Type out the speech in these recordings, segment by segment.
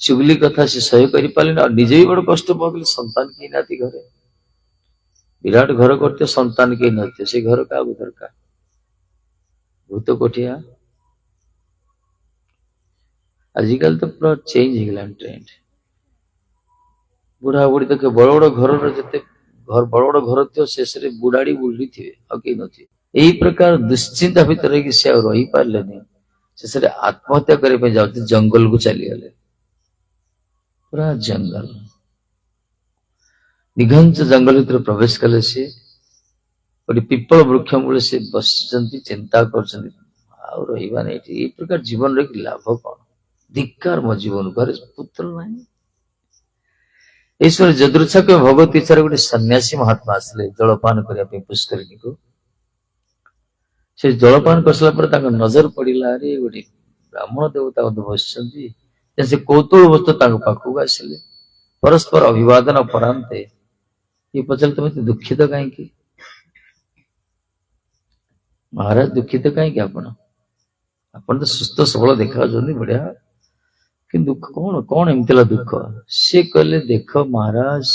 चुगली कथा से सह्य कर पारे निजे भी बड़ कष्ट पाते संतान कहीं नाती घरे विराट घर करते संतान कहीं नते से घर का दरकार भूत कोठिया आजिकल तो पूरा चेंज हो ट्रेंड बुढ़ा बुढ़ी तो बड़ बड़ घर जिते घर बड़ बड़ घर थी शेष बुढ़ाड़ी बुढ़ी थे कई नी यही प्रकार दुश्चिंता भितर से रही पारे शेष आत्महत्या करने जाते जंगल को चलीगले पूरा जंगल निघंच जंगल भर प्रवेश कले सी पिपल वृक्ष मूल से बस चिंता कर प्रकार जीवन लाभ कौन धिक्कार मो जीवन घर पुत्र ना ईश्वर जदृच्छक भगवत इच्छा गोटे सन्यासी महात्मा आसले जलपान करने पुष्करिणी को से जलपान कर सारा नजर पड़ा रे गोटे ब्राह्मण देवता बस से कौतूहल वस्तु पाखक आसिले परस्पर अभिवादन परांते ये पचारे तुम दुखित कहीं महाराज दुखित कहीं आपण तो सुस्थ सबल देखा बढ़िया कि दुख कौन कौन एमती दुख सी कहले देख महाराज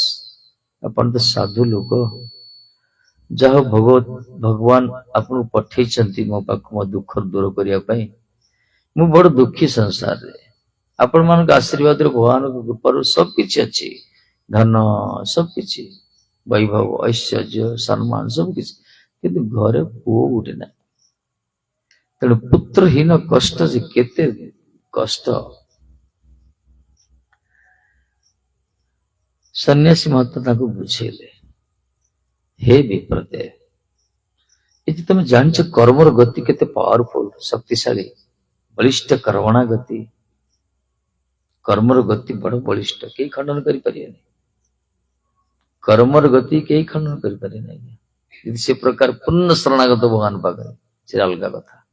आपण तो साधु लोक जहाँ भगवान आपन पठे मो पाख मो दुख दूर करने मु बड़ दुखी संसार रे आपण मान आशीर्वाद भगवान कृपा सब किसी अच्छी धन सब किसी वैभव ऐश्वर्य सम्मान सब किसी किंतु घरे पुओ गोटे ना तेणु पुत्रहीन कष्ट से केते कष्ट सन्यासी महात्मा बुझेले हे विप्रदेव ये तुम जान कर्मर गति केते पावरफुल शक्तिशाली बलिष्ठ कर्मणा गति कर्मर गति बड़ बलिष्ठ कई खंडन करें कर्मर गति कई खंडन करें से प्रकार पूर्ण शरणागत भगवान पाखे से अलग कथा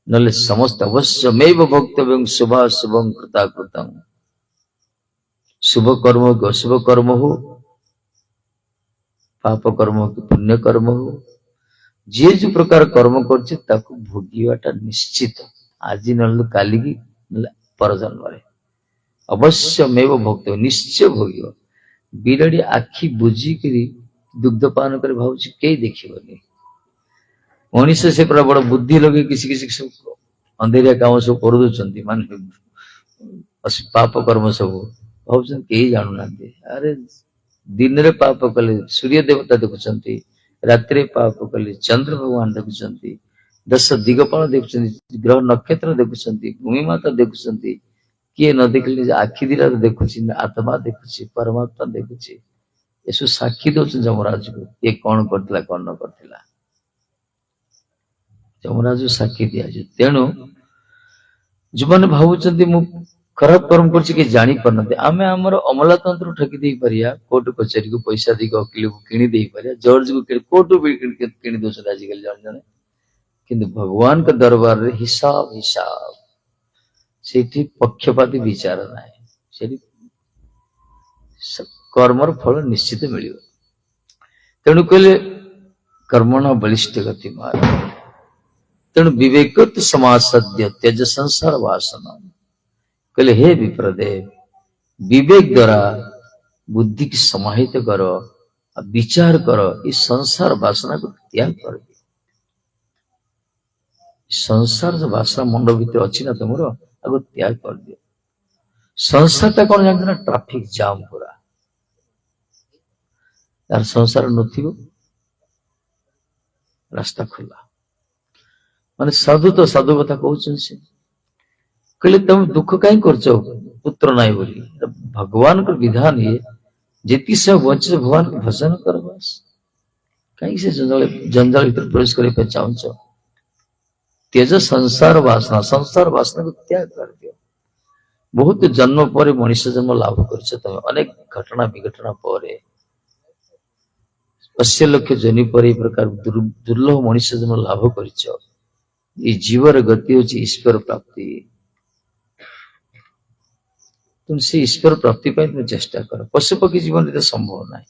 ना समस्त अवश्यमेव भक्तव्य शुभा शुभम कृता कृतम शुभ कर्म हो अशुभ कर्म हो पाप कर्म हो कि पुण्य कर्म हो जे जो प्रकार कर्म कर भोगवाटा निश्चित आज न काली की पर जन्म अवश्यमेव भक्त निश्चय भोग बिराड़ी आखि बुझिक दुग्धपान कर भाव कई देखनी मनीष से पूरा बड़ बुद्धि लगे किसी किसी सब अंधेरिया काम सब कर मान पाप कर्म सब भाव कई जानू ना अरे दिन रे पाप कले सूर्य देवता देखुंत रात्रि पाप कले चंद्र भगवान देखुंत 10 दिगपाल देखुंत ग्रह नक्षत्र देखुंत भूमि माता देखुंत किए न देखले आखि दिला देखुची आत्मा देखुची परमात्मा देखुची ये साक्षी दौर जमराज को ये कौन करथिला कौन न करथिला जमराज साक्षी दिया तेणु जो मैंने भावुं मु खराब कर्म कर जानी पारना आम आमर अमलातंत्र ठकी दे पारिया कोर्ट कचेरी को पैसा दी वकिल को किणी दे पारिया जज को कोर्ट भी किणी दौर आजिकल जन जन किंतु भगवान का दरबार रे हिसाब हिसाब से पक्षपाती विचार ना से कर्मर फल निश्चित मिल तेणु कहले कर्मण बलिष्ठ गति मार तेणु विवेक समाज सद्य त्यज संसार वासना कहले हे विप्रदेव विवेक द्वारा बुद्धि की समाहित करो विचार करो इस संसार वासना को त्याग कर दो संसार जो वासना मंड भीतर अच्छी ना तुम आगे त्याग कर दियो संसार टा कौन जानते ना ट्राफिक जाम पूरा यार संसार नथिबो रास्ता खुला माने साधु तो साधु कथा कहउछन से कहले तुम दुख कहीं कर पुत्र ना बोली भगवान का विधान ये जीती से वंचित भगवान को भजन कर बस कहीं से जंजाल भीतर प्रवेश करे चाहो त्यज संसार वासना को त्याग कर दियो बहुत जन्म पर मनुष्य जन्म लाभ कर अनेक घटना विघटना पर 80 लक्ष जनी पर प्रकार दुर्लभ मनुष्य जन्म लाभ कर जीवर गति होची ईश्वर प्राप्ति तुम से ईश्वर प्राप्ति तुम चेष्टा कर पशु पक्षी जीवन में संभव ना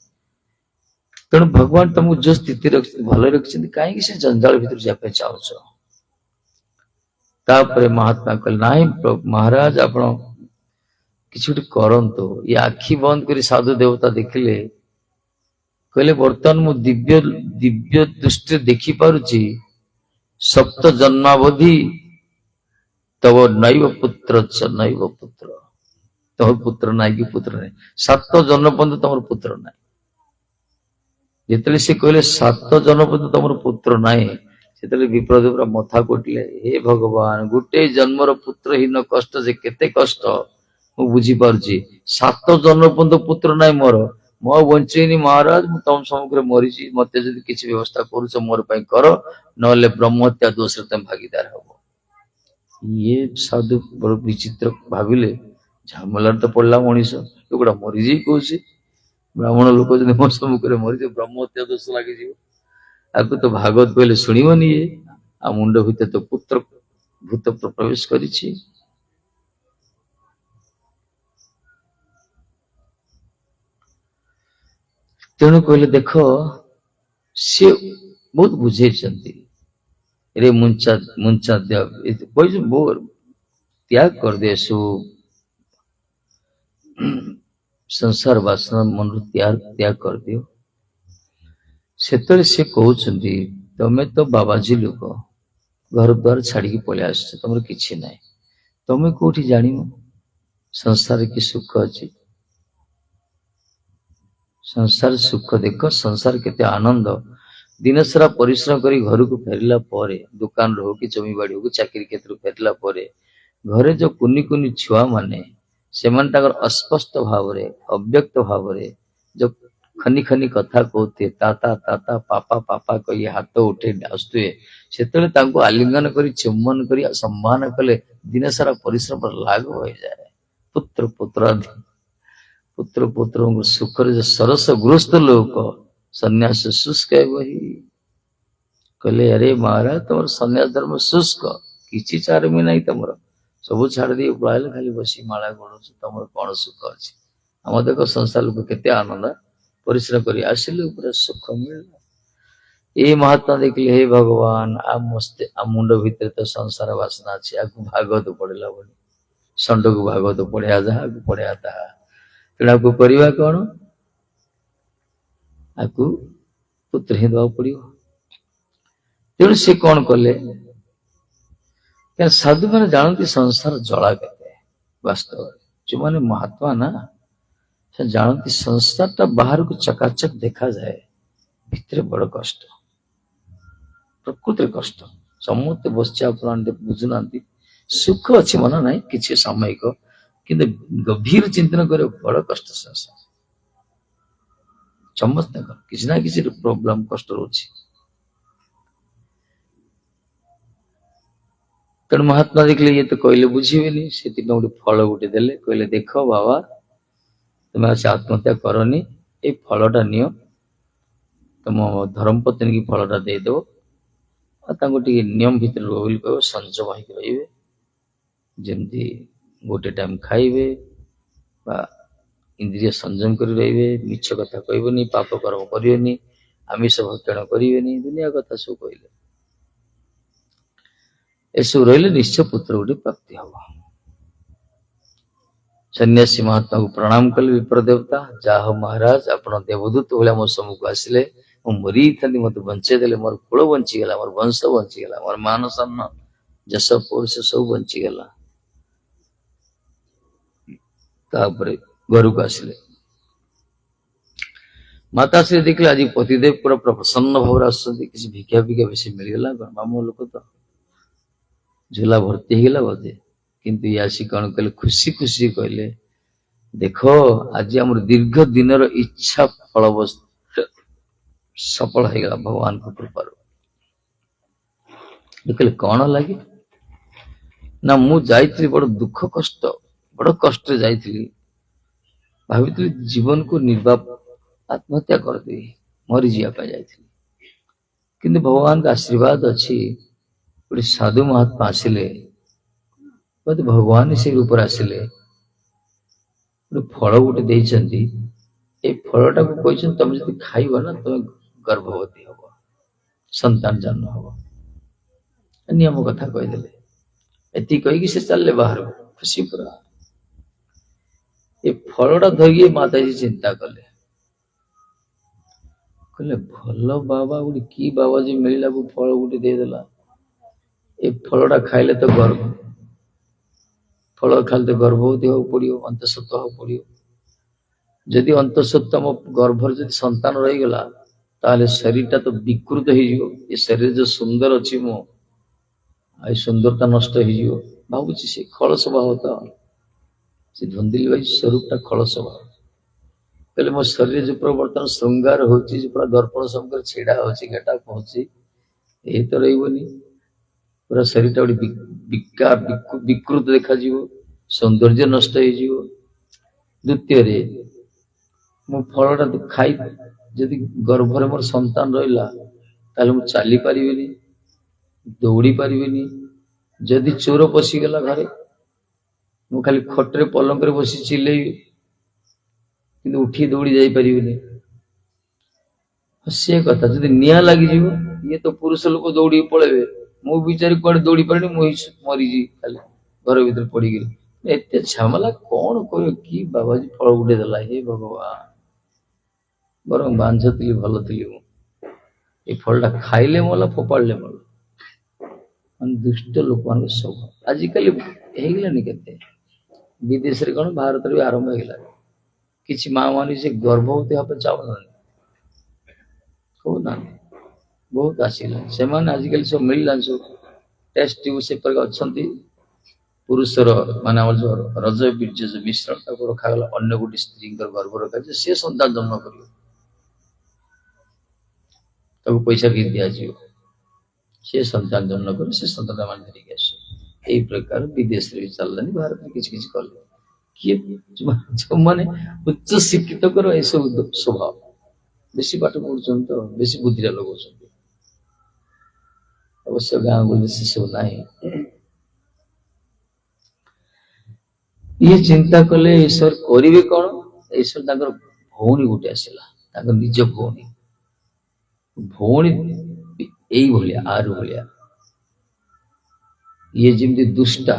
तेणु भगवान तुमको जो स्थिति भल रखिंट कहीं से जंजाल भर जाए चाहो ତାପରେ ମହାତ୍ମା କହିଲେ ନାହିଁ ମହାରାଜ ଆପଣ କିଛି ଗୋଟେ କରନ୍ତୁ। ଇଏ ଆଖି ବନ୍ଦ କରି ସାଧୁ ଦେବତା ଦେଖିଲେ, କହିଲେ ବର୍ତ୍ତମାନ ମୁଁ ଦିବ୍ୟ ଦୃଷ୍ଟିରେ ଦେଖିପାରୁଛି ସପ୍ତ ଜନ୍ମାବଧି ତବ ନୈବ ପୁତ୍ର ନୈବ ପୁତ୍ର, ତମର ପୁତ୍ର ନାହିଁ କି ପୁତ୍ର ନାହିଁ, 7 ଜନ୍ମ ପର୍ଯ୍ୟନ୍ତ ତମର ପୁତ୍ର ନାହିଁ। ଯେତେବେଳେ ସେ କହିଲେ 7 ଜନ୍ମ ପର୍ଯ୍ୟନ୍ତ ତମର ପୁତ୍ର ନାହିଁ, ସେତେବେଳେ ବିପ୍ରଦେବ ପୁରା ମଥା କୋଟିଲେ, ହେ ଭଗବାନ, ଗୋଟେ ଜନ୍ମର ପୁତ୍ରହୀନ କଷ୍ଟ ଯେ କେତେ କଷ୍ଟ ମୁଁ ବୁଝିପାରୁଛି। 7 ଜନ୍ମ ପର୍ଯ୍ୟନ୍ତ ପୁତ୍ର ନାହିଁ ମୋର, ମୁଁ ଆଉ ବଞ୍ଚେଇନି ମହାରାଜ, ମୁଁ ତମ ସମ୍ମୁଖରେ ମରିଛି, ମତେ ଯଦି କିଛି ବ୍ୟବସ୍ଥା କରୁଛ ମୋର ପାଇଁ କର, ନହେଲେ ବ୍ରହ୍ମହତ୍ୟା ଦୋଷରେ ତମେ ଭାଗିଦାର ହବ। ଇଏ ସାଧୁ ବଡ ବିଚିତ୍ର ଭାବିଲେ, ଝାମେଲାରେ ତ ପଡିଲା ମଣିଷ, ଏଗୁଡା ମରିଯାଇ କହୁଛି, ବ୍ରାହ୍ମଣ ଲୋକ ଯଦି ମୋ ସମ୍ମୁଖରେ ମରିଯିବ ବ୍ରହ୍ମହତ୍ୟା ଦୋଷ ଲାଗିଯିବ, ଆକୁ ତ ଭାଗବତ କହିଲେ ଶୁଣିବନି ଇଏ, ଆଉ ମୁଣ୍ଡ ଭିତରେ ତ ପୁତ୍ର ଭୂତ ପ୍ରବେଶ କରିଛି। ତେଣୁ କହିଲେ ଦେଖ, ସିଏ ବହୁତ ବୁଝେଇଛନ୍ତି, ରେ ମୁଞ୍ଚା ତ୍ୟାଗ କରିଦିଏ, ସଂସାର ବାସନା ମନରୁ ତ୍ୟାଗ କରିଦିଅ। ସେତେବେଳେ ସେ କହୁଛନ୍ତି ତମେ ତ ବାବାଜୀ ଲୋକ, ଘର ଦ୍ୱାର ଛାଡିକି ପଳେଇ ଆସିଛ, ତମର କିଛି ନାହିଁ, ତମେ କୋଉଠି ଜାଣିବ ସଂସାରରେ କି ସୁଖ ଅଛି। ସଂସାର ସୁଖ ଦେଖ, ସଂସାର କେତେ ଆନନ୍ଦ। ଦିନସାରା ପରିଶ୍ରମ କରି ଘରକୁ ଫେରିଲା ପରେ, ଦୋକାନରୁ ହଉ କି ଜମିବାଡି ହଉ, ଚାକିରି କ୍ଷେତ୍ରକୁ ଫେରିଲା ପରେ, ଘରେ ଯୋଉ କୁନି କୁନି ଛୁଆ ମାନେ, ସେମାନେ ତାଙ୍କର ଅସ୍ପଷ୍ଟ ଭାବରେ, ଅବ୍ୟକ୍ତ ଭାବରେ ଯୋଉ ଖନି ଖନି କଥା କହୁଥିବେ, ତାତା ତାତା ପାପା ପାପା କହି ହାତ ଉଠେଇ ଆସୁଥିବେ, ସେତେବେଳେ ତାଙ୍କୁ ଆଲିଙ୍ଗନ କରି ଚୁମ୍ବନ କରି ସମ୍ମାନ କଲେ ଦିନସାରା ପରିଶ୍ରମ ଲାଘବ ହୋଇଯାଏ। ପୁତ୍ର ପୁତ୍ରଙ୍କ ସୁଖରେ ଯେ ସରସ ଗୃହସ୍ଥ ଲୋକ ସନ୍ନ୍ୟାସ ଶୁଷ୍କ ବହି କହିଲେ, ଆରେ ମହାରାଜ ତମର ସନ୍ନ୍ୟାସ ଧର୍ମ ଶୁଷ୍କ, କିଛି ଚାରମି ନାହିଁ ତମର, ସବୁ ଛାଡି ଦେଇ ପଳାଇଲେ, ଖାଲି ବସି ମାଳା ଗଣୁଛ, ତମର କଣ ସୁଖ ଅଛି। ଆମ ଦେଖ ସଂସାର ଲୋକ କେତେ ଆନନ୍ଦ, ପରିଶ୍ରମ କରି ଆସିଲେ ପୁରା ସୁଖ ମିଳିଲା। ଏଇ ମହାତ୍ମା ଦେଖିଲେ, ହେ ଭଗବାନ, ଆମ ମୁଣ୍ଡ ଭିତରେ ତ ସଂସାର ବାସନା ଅଛି, ଆକୁ ଭାଗବତ ପଢିଲା ବୋଲି, ଷଣ୍ଡକୁ ଭାଗବତ ପଢିଆ ଯାହା, ଆକୁ ପଢିଆ ତାହା, ତେଣୁ ଆକୁ କରିବା କଣ, ଆକୁ ପୁତ୍ର ହିଁ ଦେବାକୁ ପଡିବ। ତେଣୁ ସେ କଣ କଲେ, ସାଧୁ ମାନେ ଜାଣନ୍ତି ସଂସାର ଜଳା କେତେ, ବାସ୍ତବରେ ଯୋଉମାନେ ମହାତ୍ମା ନା, ସେ ଜାଣନ୍ତି ସଂସାରଟା ବାହାରକୁ ଚକାଚକ ଦେଖାଯାଏ, ଭିତରେ ବଡ କଷ୍ଟ, ପ୍ରକୃତିରେ କଷ୍ଟ। ସମସ୍ତେ ବସିଛି ଆପଣ ବୁଝୁନାହାନ୍ତି, ସୁଖ ଅଛି ମନ ନାହିଁ, କିଛି ସାମୟିକ, କିନ୍ତୁ ଗଭୀର ଚିନ୍ତନ କରିବା ବଡ କଷ୍ଟ ସଂସାର। ସମସ୍ତଙ୍କର କିଛି ନା କିଛି ପ୍ରୋବ୍ଲେମ, କଷ୍ଟ ରହୁଛି। ତେଣୁ ମହାତ୍ମା ଦେଖିଲେ ଇଏ ତ କହିଲେ ବୁଝିବେନି, ସେଥିପାଇଁ ଗୋଟେ ଫଳ ଗୋଟେ ଦେଲେ, କହିଲେ ଦେଖ ବାବା, ତୁମେ ଆସି ଆତ୍ମହତ୍ୟା କରନି, ଏଇ ଫଳଟା ନିଅ, ତମ ଧର୍ମପତ୍ନୀ କି ଫଳଟା ଦେଇଦବ, ଆଉ ତାଙ୍କୁ ଟିକେ ନିୟମ ଭିତରେ ରୁହ ବୋଲି କହିବ, ସଂଯମ ହେଇକି ରହିବେ, ଯେମିତି ଗୋଟେ ଟାଇମ ଖାଇବେ ବା ଇନ୍ଦ୍ରିୟ ସଂଯମ କରି ରହିବେ, ମିଛ କଥା କହିବେନି, ପାପ କର୍ମ କରିବେନି, ଆମିଷ ଭକ୍ଷଣ କରିବେନି, ଦୁନିଆ କଥା ସବୁ କହିଲେ। ଏସବୁ ରହିଲେ ନିଶ୍ଚୟ ପୁତ୍ର ଗୋଟେ ପ୍ରାପ୍ତି ହବ। ସନ୍ନ୍ୟାସୀ ମହାତ୍ମାକୁ ପ୍ରଣାମ କଲେ ବିପ୍ର ଦେବତା, ଯାହା ହଉ ମହାରାଜ, ଆପଣ ଦେବଦୂତ ଭଳିଆ ମୋ ସମ୍ମୁଖକୁ ଆସିଲେ, ମୁଁ ମରିଥାନ୍ତି, ମତେ ବଞ୍ଚେଇ ଦେଲେ, ମୋର କୁଳ ବଞ୍ଚିଗଲା, ମୋର ବଂଶ ବଞ୍ଚିଗଲା, ମୋର ମାନ ସମ୍ମାନ ଯଶ ପୌରୁଷ ସବୁ ବଞ୍ଚିଗଲା। ତାପରେ ଘରକୁ ଆସିଲେ, ମାତାଶ୍ରୀ ଦେଖିଲେ ଆଜି ପତିଦେବ ପୁରା ପ୍ରସନ୍ନ ଭାବରେ ଆସୁଛନ୍ତି, କିଛି ଭିକ୍ଷା ଭିକ୍ଷା ବେଶୀ ମିଳିଗଲା, ବ୍ରାହ୍ମଣ ଲୋକ ତ ଝୋଲା ଭର୍ତ୍ତି ହେଇଗଲା ବୋଧେ, କିନ୍ତୁ ଇଏ ଆସି କଣ କହିଲେ, ଖୁସି ଖୁସି କହିଲେ, ଦେଖ ଆଜି ଆମର ଦୀର୍ଘ ଦିନର ଇଚ୍ଛା ଫଳ ସଫଳ ହେଇଗଲା ଭଗବାନଙ୍କ କୃପାରୁ। ଦେଖିଲେ କଣ ଲାଗେ ନା, ମୁଁ ଯାଇଥିଲି ବଡ ଦୁଃଖ କଷ୍ଟ, ବଡ କଷ୍ଟରେ ଯାଇଥିଲି, ଭାବିଥିଲି ଜୀବନକୁ ଆତ୍ମହତ୍ୟା କରିଦେବି, ମରିଯିବା ପାଇଁ ଯାଇଥିଲି, କିନ୍ତୁ ଭଗବାନଙ୍କ ଆଶୀର୍ବାଦ ଅଛି, ଗୋଟେ ସାଧୁ ମହାତ୍ମା ଆସିଲେ, ବୋଧେ ଭଗବାନ ସେଇ ରୂପରେ ଆସିଲେ, ଗୋଟେ ଫଳ ଗୋଟେ ଦେଇଛନ୍ତି, ଏଇ ଫଳଟାକୁ କହିଛନ୍ତି ତମେ ଯଦି ଖାଇବ ନା, ତମେ ଗର୍ଭବତୀ ହବ, ସନ୍ତାନ ଜନ୍ମ ହବ, ନିୟମ କଥା କହିଦେଲେ। ଏତିକି କହିକି ସେ ଚାଲିଲେ ବାହାରକୁ ଖୁସି ପୁରା। ଏ ଫଳଟା ଧରିକି ମାତାଜୀ ଚିନ୍ତା କଲେ, କହିଲେ ଭଲ ବାବା ଗୋଟେ କି ବାବାଜୀ ମିଳିଲା ଫଳ ଗୋଟେ ଦେଇଦେଲା। ଏ ଫଳଟା ଖାଇଲେ ତ ଫଳ ଖାଇଲେ ତ ଗର୍ଭବତୀ ହବାକୁ ପଡିବ, ଅନ୍ତଃସତ୍ତ୍ୱ ହବାକୁ ପଡିବ। ଯଦି ଅନ୍ତଃସତ୍ତ୍ୱ ତମ ଗର୍ଭରେ ଯଦି ସନ୍ତାନ ରହିଗଲା ତାହେଲେ ଶରୀରଟା ତ ବିକୃତ ହେଇଯିବ। ଏ ଶରୀର ଯୋଉ ସୁନ୍ଦର ଅଛି ମୁଁ, ଏ ସୁନ୍ଦରତା ନଷ୍ଟ ହେଇଯିବ। ଭାବୁଛି ସେ ଖଳସ ଭାବ, ତ ସେ ଧୁନ୍ଦୁଲି ଭାଇ ସ୍ୱରୂପଟା ଖଳସ ଭାବ। କହିଲେ ମୋ ଶରୀର ଯୋଉ ବର୍ତ୍ତମାନ ଶୃଙ୍ଗାର ହଉଛି, ଯୋଉ ପୁରା ଦର୍ପଣ ସମ୍ମୁଖରେ ଛିଡା ହଉଛି, ଗେଟା ପହଞ୍ଚି, ଏ ତ ରହିବନି। ପୁରା ଶରୀରଟା ଗୋଟେ ବିକୃତ ଦେଖାଯିବ, ସୌନ୍ଦର୍ଯ୍ୟ ନଷ୍ଟ ହେଇଯିବ। ଦ୍ୱିତୀୟରେ ମୁଁ ଫଳଟା ଖାଇ ଯଦି ଗର୍ଭରେ ମୋର ସନ୍ତାନ ରହିଲା ତାହେଲେ ମୁଁ ଚାଲି ପାରିବିନି, ଦୌଡ଼ି ପାରିବିନି। ଯଦି ଚୋର ପଶିଗଲା ଘରେ, ମୁଁ ଖାଲି ଖଟରେ ପଲଙ୍କରେ ବସି ଚିଲେଇବି, କିନ୍ତୁ ଉଠି ଦୌଡ଼ି ଯାଇପାରିବିନି। ସେ କଥା ଯଦି ନିଆଁ ଲାଗିଯିବ, ଇଏ ତ ପୁରୁଷ ଲୋକ ଦୌଡ଼ିକି ପଳେଇବେ, ମୁଁ ବିଚାରି କୁଆଡେ ଦୌଡ଼ି ପାରିନି, ମୁଁ ମରିଯିବି ଖାଲି ଘର ଭିତରେ ପଡିକିରି। ଏତେ ଝାମେଲା କଣ କହିବ, କି ବାବାଜୀ ଫଳ ଗୋଟେ ଦେଲା, ହେ ଭଗବାନ। ବରଂ ବାଞ୍ଝଥିଲି ଭଲ ଥିଲି ମୁଁ, ଏ ଫଳଟା ଖାଇଲେ ମଲା, ଫୋପାଡ଼ିଲେ ମଲା। ମାନେ ଦୁଷ୍ଟ ଲୋକମାନଙ୍କ ସ୍ୱଭାବ ଆଜିକାଲି ହେଇଗଲାନି କେତେ। ବିଦେଶରେ କଣ, ଭାରତରେ ବି ଆରମ୍ଭ ହେଇଗଲାଣି। କିଛି ମା ମାନେ ସେ ଗର୍ଭବତୀ ହେବା ପାଇଁ ଚାହୁଁନାହାନ୍ତି, କହୁନାହାନ୍ତି, ବହୁତ ଆସିଲାଣି। ସେମାନେ ଆଜିକାଲି ସବୁ ମିଳିଲାଣି, ସବୁ ଟେଷ୍ଟ ଟ୍ୟୁବ ସେପରି ଅଛନ୍ତି। ପୁରୁଷର ମାନେ ଆମର ଯୋଉ ରଜ ବୀର୍ଯ୍ୟ ଯୋଉ ମିଶ୍ରଣ ତାକୁ ରଖାଗଲା ଅନ୍ୟ ଗୋଟେ ସ୍ତ୍ରୀଙ୍କର ଗର୍ଭ ରଖାଯିବ, ସେ ସନ୍ତାନ ଜନ୍ମ କରିବ, ତାକୁ ପଇସା ବି ଦିଆଯିବ, ସେ ସନ୍ତାନ ଜନ୍ମ କରି ସେ ସନ୍ତାନ ମାନେ ଧରିକି ଆସିବ। ଏଇ ପ୍ରକାର ବିଦେଶରେ ବି ଚାଲିଲାନି, ଭାରତରେ କିଛି କିଛି କଲେ। କିଏ ଯୋଉମାନେ ଉଚ୍ଚ ଶିକ୍ଷିତ କର ଏସବୁ ସ୍ୱଭାବ, ବେଶୀ ପାଠ ପଢୁଛନ୍ତି ତ ବେଶୀ ବୁଦ୍ଧିରେ ଲଗାଉଛନ୍ତି। ଅବଶ୍ୟ ଗାଁ ଗହଳିରେ ସେସବୁ ନାହିଁ। ଇଏ ଚିନ୍ତା କଲେ ଈଶ୍ୱର କରିବେ କଣ। ଈଶ୍ୱର ତାଙ୍କର ଭଉଣୀ ଗୋଟେ ଆସିଲା, ତାଙ୍କ ନିଜ ଭଉଣୀ। ଭଉଣୀ ଏଇଭଳିଆ ଆରୁ ଭଳିଆ, ଇଏ ଯେମିତି ଦୁଷ୍ଟା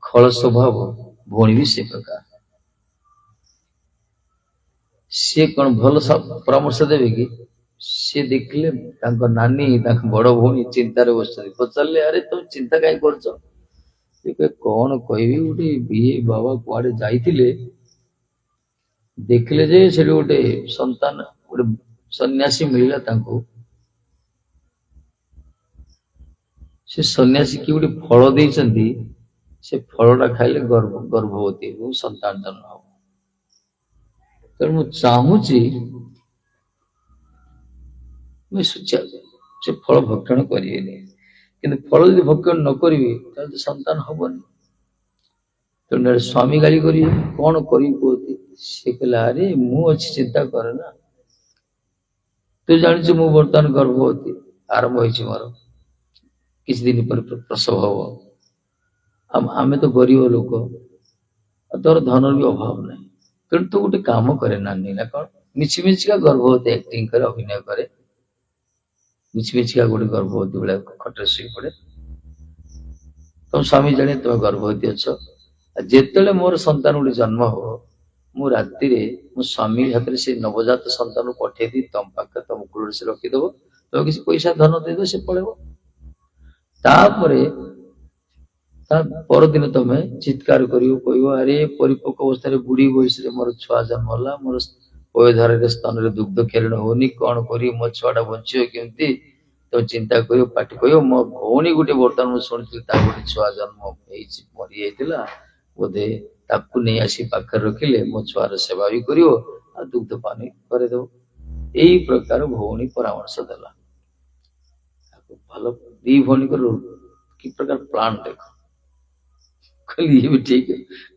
ଖଳ ସ୍ୱଭାବ, ଭଉଣୀ ବି ସେ ପ୍ରକାର। ସିଏ କଣ ଭଲ ପରାମର୍ଶ ଦେବେ କି? ସିଏ ଦେଖିଲେ ତାଙ୍କ ନାନୀ, ତାଙ୍କ ବଡ ଭଉଣୀ ଚିନ୍ତାରେ ବସିଛନ୍ତି। ପଚାରିଲେ, ଆରେ ତମେ ଚିନ୍ତା କାହିଁ କରୁଛ? କଣ କହିବି, ଗୋଟେ ବିଏ ବାବା କୁଆଡେ ଯାଇଥିଲେ, ଦେଖିଲେ ଯେ ସେଠି ଗୋଟେ ସନ୍ତାନ, ଗୋଟେ ସନ୍ନ୍ୟାସୀ ମିଳିଲା ତାଙ୍କୁ। ସେ ସନ୍ନ୍ୟାସୀ କି ଗୋଟେ ଫଳ ଦେଇଛନ୍ତି, ସେ ଫଳଟା ଖାଇଲେ ଗର୍ଭବତୀ ଏବଂ ସନ୍ତାନ ଜନ୍ମ ହବ। ତେଣୁ ମୁଁ ଚାହୁଁଛି ସେ ଫଳ ଭକ୍ଷଣ କରିବେନି, କିନ୍ତୁ ଫଳ ଯଦି ଭକ୍ଷଣ ନ କରିବେ ତାହେଲେ ତ ସନ୍ତାନ ହବନି। ତେଣୁ ସ୍ୱାମୀ ଗାଳି କରିବେ, କଣ କରିବି କୁହନ୍ତି। ସେ କହିଲା, ଆରେ ମୁଁ ଅଛି, ଚିନ୍ତା କରେ ନା। ତୁ ଜାଣିଛୁ ମୁଁ ବର୍ତ୍ତମାନ ଗର୍ଭବତୀ, ଆରମ୍ଭ ହେଇଛି ମୋର, କିଛି ଦିନ ପରେ ପ୍ରସବ ହବ। ଆମେ ତ ଗରିବ ଲୋକ, ତୋର ଧନର ବି ଅଭାବ ନାହିଁ। ତେଣୁ ତୁ ଗୋଟେ କାମ କରେ ନାନୀ, ନା କଣ, ମିଛିମିଛିକା ଗର୍ଭବତୀ ଆକ୍ଟିଂ କରେ, ଅଭିନୟ କରେ, ମିଛିମିଛିକା ଗୋଟେ ଗର୍ଭବତୀ ଭଳିଆ ଖଟରେ ଶୋଇ ପଡେ। ତମ ସ୍ୱାମୀ ଜାଣେ ତମେ ଗର୍ଭବତୀ ଅଛ। ଯେତେବେଳେ ମୋର ସନ୍ତାନ ଗୋଟେ ଜନ୍ମ ହବ, ମୁଁ ରାତିରେ ମୋ ସ୍ୱାମୀ ହାତରେ ସେ ନବଜାତ ସନ୍ତାନକୁ ପଠେଇଦେଇ ତମ ପାଖରେ, ତମ କୂଳରେ ସେ ରଖିଦବ। ତମେ କିଛି ପଇସା ଧନ ଦେଇଦବ, ସେ ପଳେଇବ। ତାପରେ ତା ପରଦିନ ତମେ ଚିତ୍କାର କରିବ, କହିବ, ଆରେ ପରିପକ୍ୱ ଅବସ୍ଥାରେ ବୁଢୀ ବୟସରେ ମୋର ଛୁଆ ଜନ୍ମ ହେଲା, ମୋର ପୟଧାରରେ ସ୍ତନରେ ଦୁଗ୍ଧ କ୍ଷରଣ ହଉନି, କଣ କରିବି, ମୋ ଛୁଆଟା ବଞ୍ଚିବ କେମିତି? ତମେ ଚିନ୍ତା କରିବ, ପାଟି କହିବ, ମୋ ଭଉଣୀ ଗୋଟେ ବର୍ତ୍ତମାନ ମୁଁ ଶୁଣିଥିଲି ତା ଗୋଟେ ଛୁଆ ଜନ୍ମ ହେଇଛି, ମରିଯାଇଥିଲା ବୋଧେ, ତାକୁ ନେଇ ଆସି ପାଖରେ ରଖିଲେ ମୋ ଛୁଆର ସେବା ବି କରିବ, ଆଉ ଦୁଗ୍ଧ ପାନ କରିଦବ। ଏଇ ପ୍ରକାର ଭଉଣୀ ପରାମର୍ଶ ଦେଲା। ଭଲ ଦି ଭଉଣୀଙ୍କର କି ପ୍ରକାର ପ୍ଲାନ ଦେଖ। କହିଲି ଇଏ ବି ଠିକ,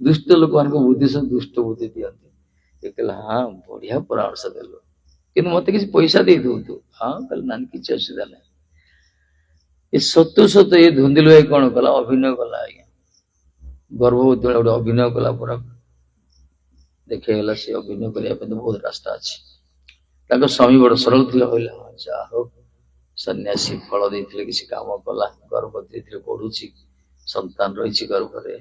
ଦୁଷ୍ଟ ଲୋକମାନଙ୍କ ବୁଦ୍ଧି ସବୁ ଦୁଷ୍ଟ ବୁଦ୍ଧି ଦିଅନ୍ତି। ସେ କହିଲା, ହଁ ବଢିଆ ପରାମର୍ଶ ଦେଲୁ, କିନ୍ତୁ ମତେ କିଛି ପଇସା ଦେଇଦବୁ। ହଁ କହିଲେ, ନାନୀ କିଛି ଅସୁବିଧା ନାହିଁ। ଏ ସତ ଏ ଧୁନ୍ଦୁଲି ଭାଇ କଣ କଲା, ଅଭିନୟ କଲା। ଆଜ୍ଞା ଗର୍ଭବତୀ ବେଳେ ଗୋଟେ ଅଭିନୟ କଲା, ପୁରା ଦେଖେଇଗଲା। ସେ ଅଭିନୟ କରିବା ପାଇଁ ତ ବହୁତ ରାସ୍ତା ଅଛି। ତାଙ୍କ ସ୍ୱାମୀ ବଡ ସରଳ ଥିଲା, କହିଲେ, ହଁ ଯାହା ହଉ, ସନ୍ନ୍ୟାସୀ ଫଳ ଦେଇଥିଲେ, କିଛି କାମ କଲା, ଗର୍ଭବତୀ ପଢୁଛି, ସନ୍ତାନ ରହିଛି ଗର୍ଭରେ।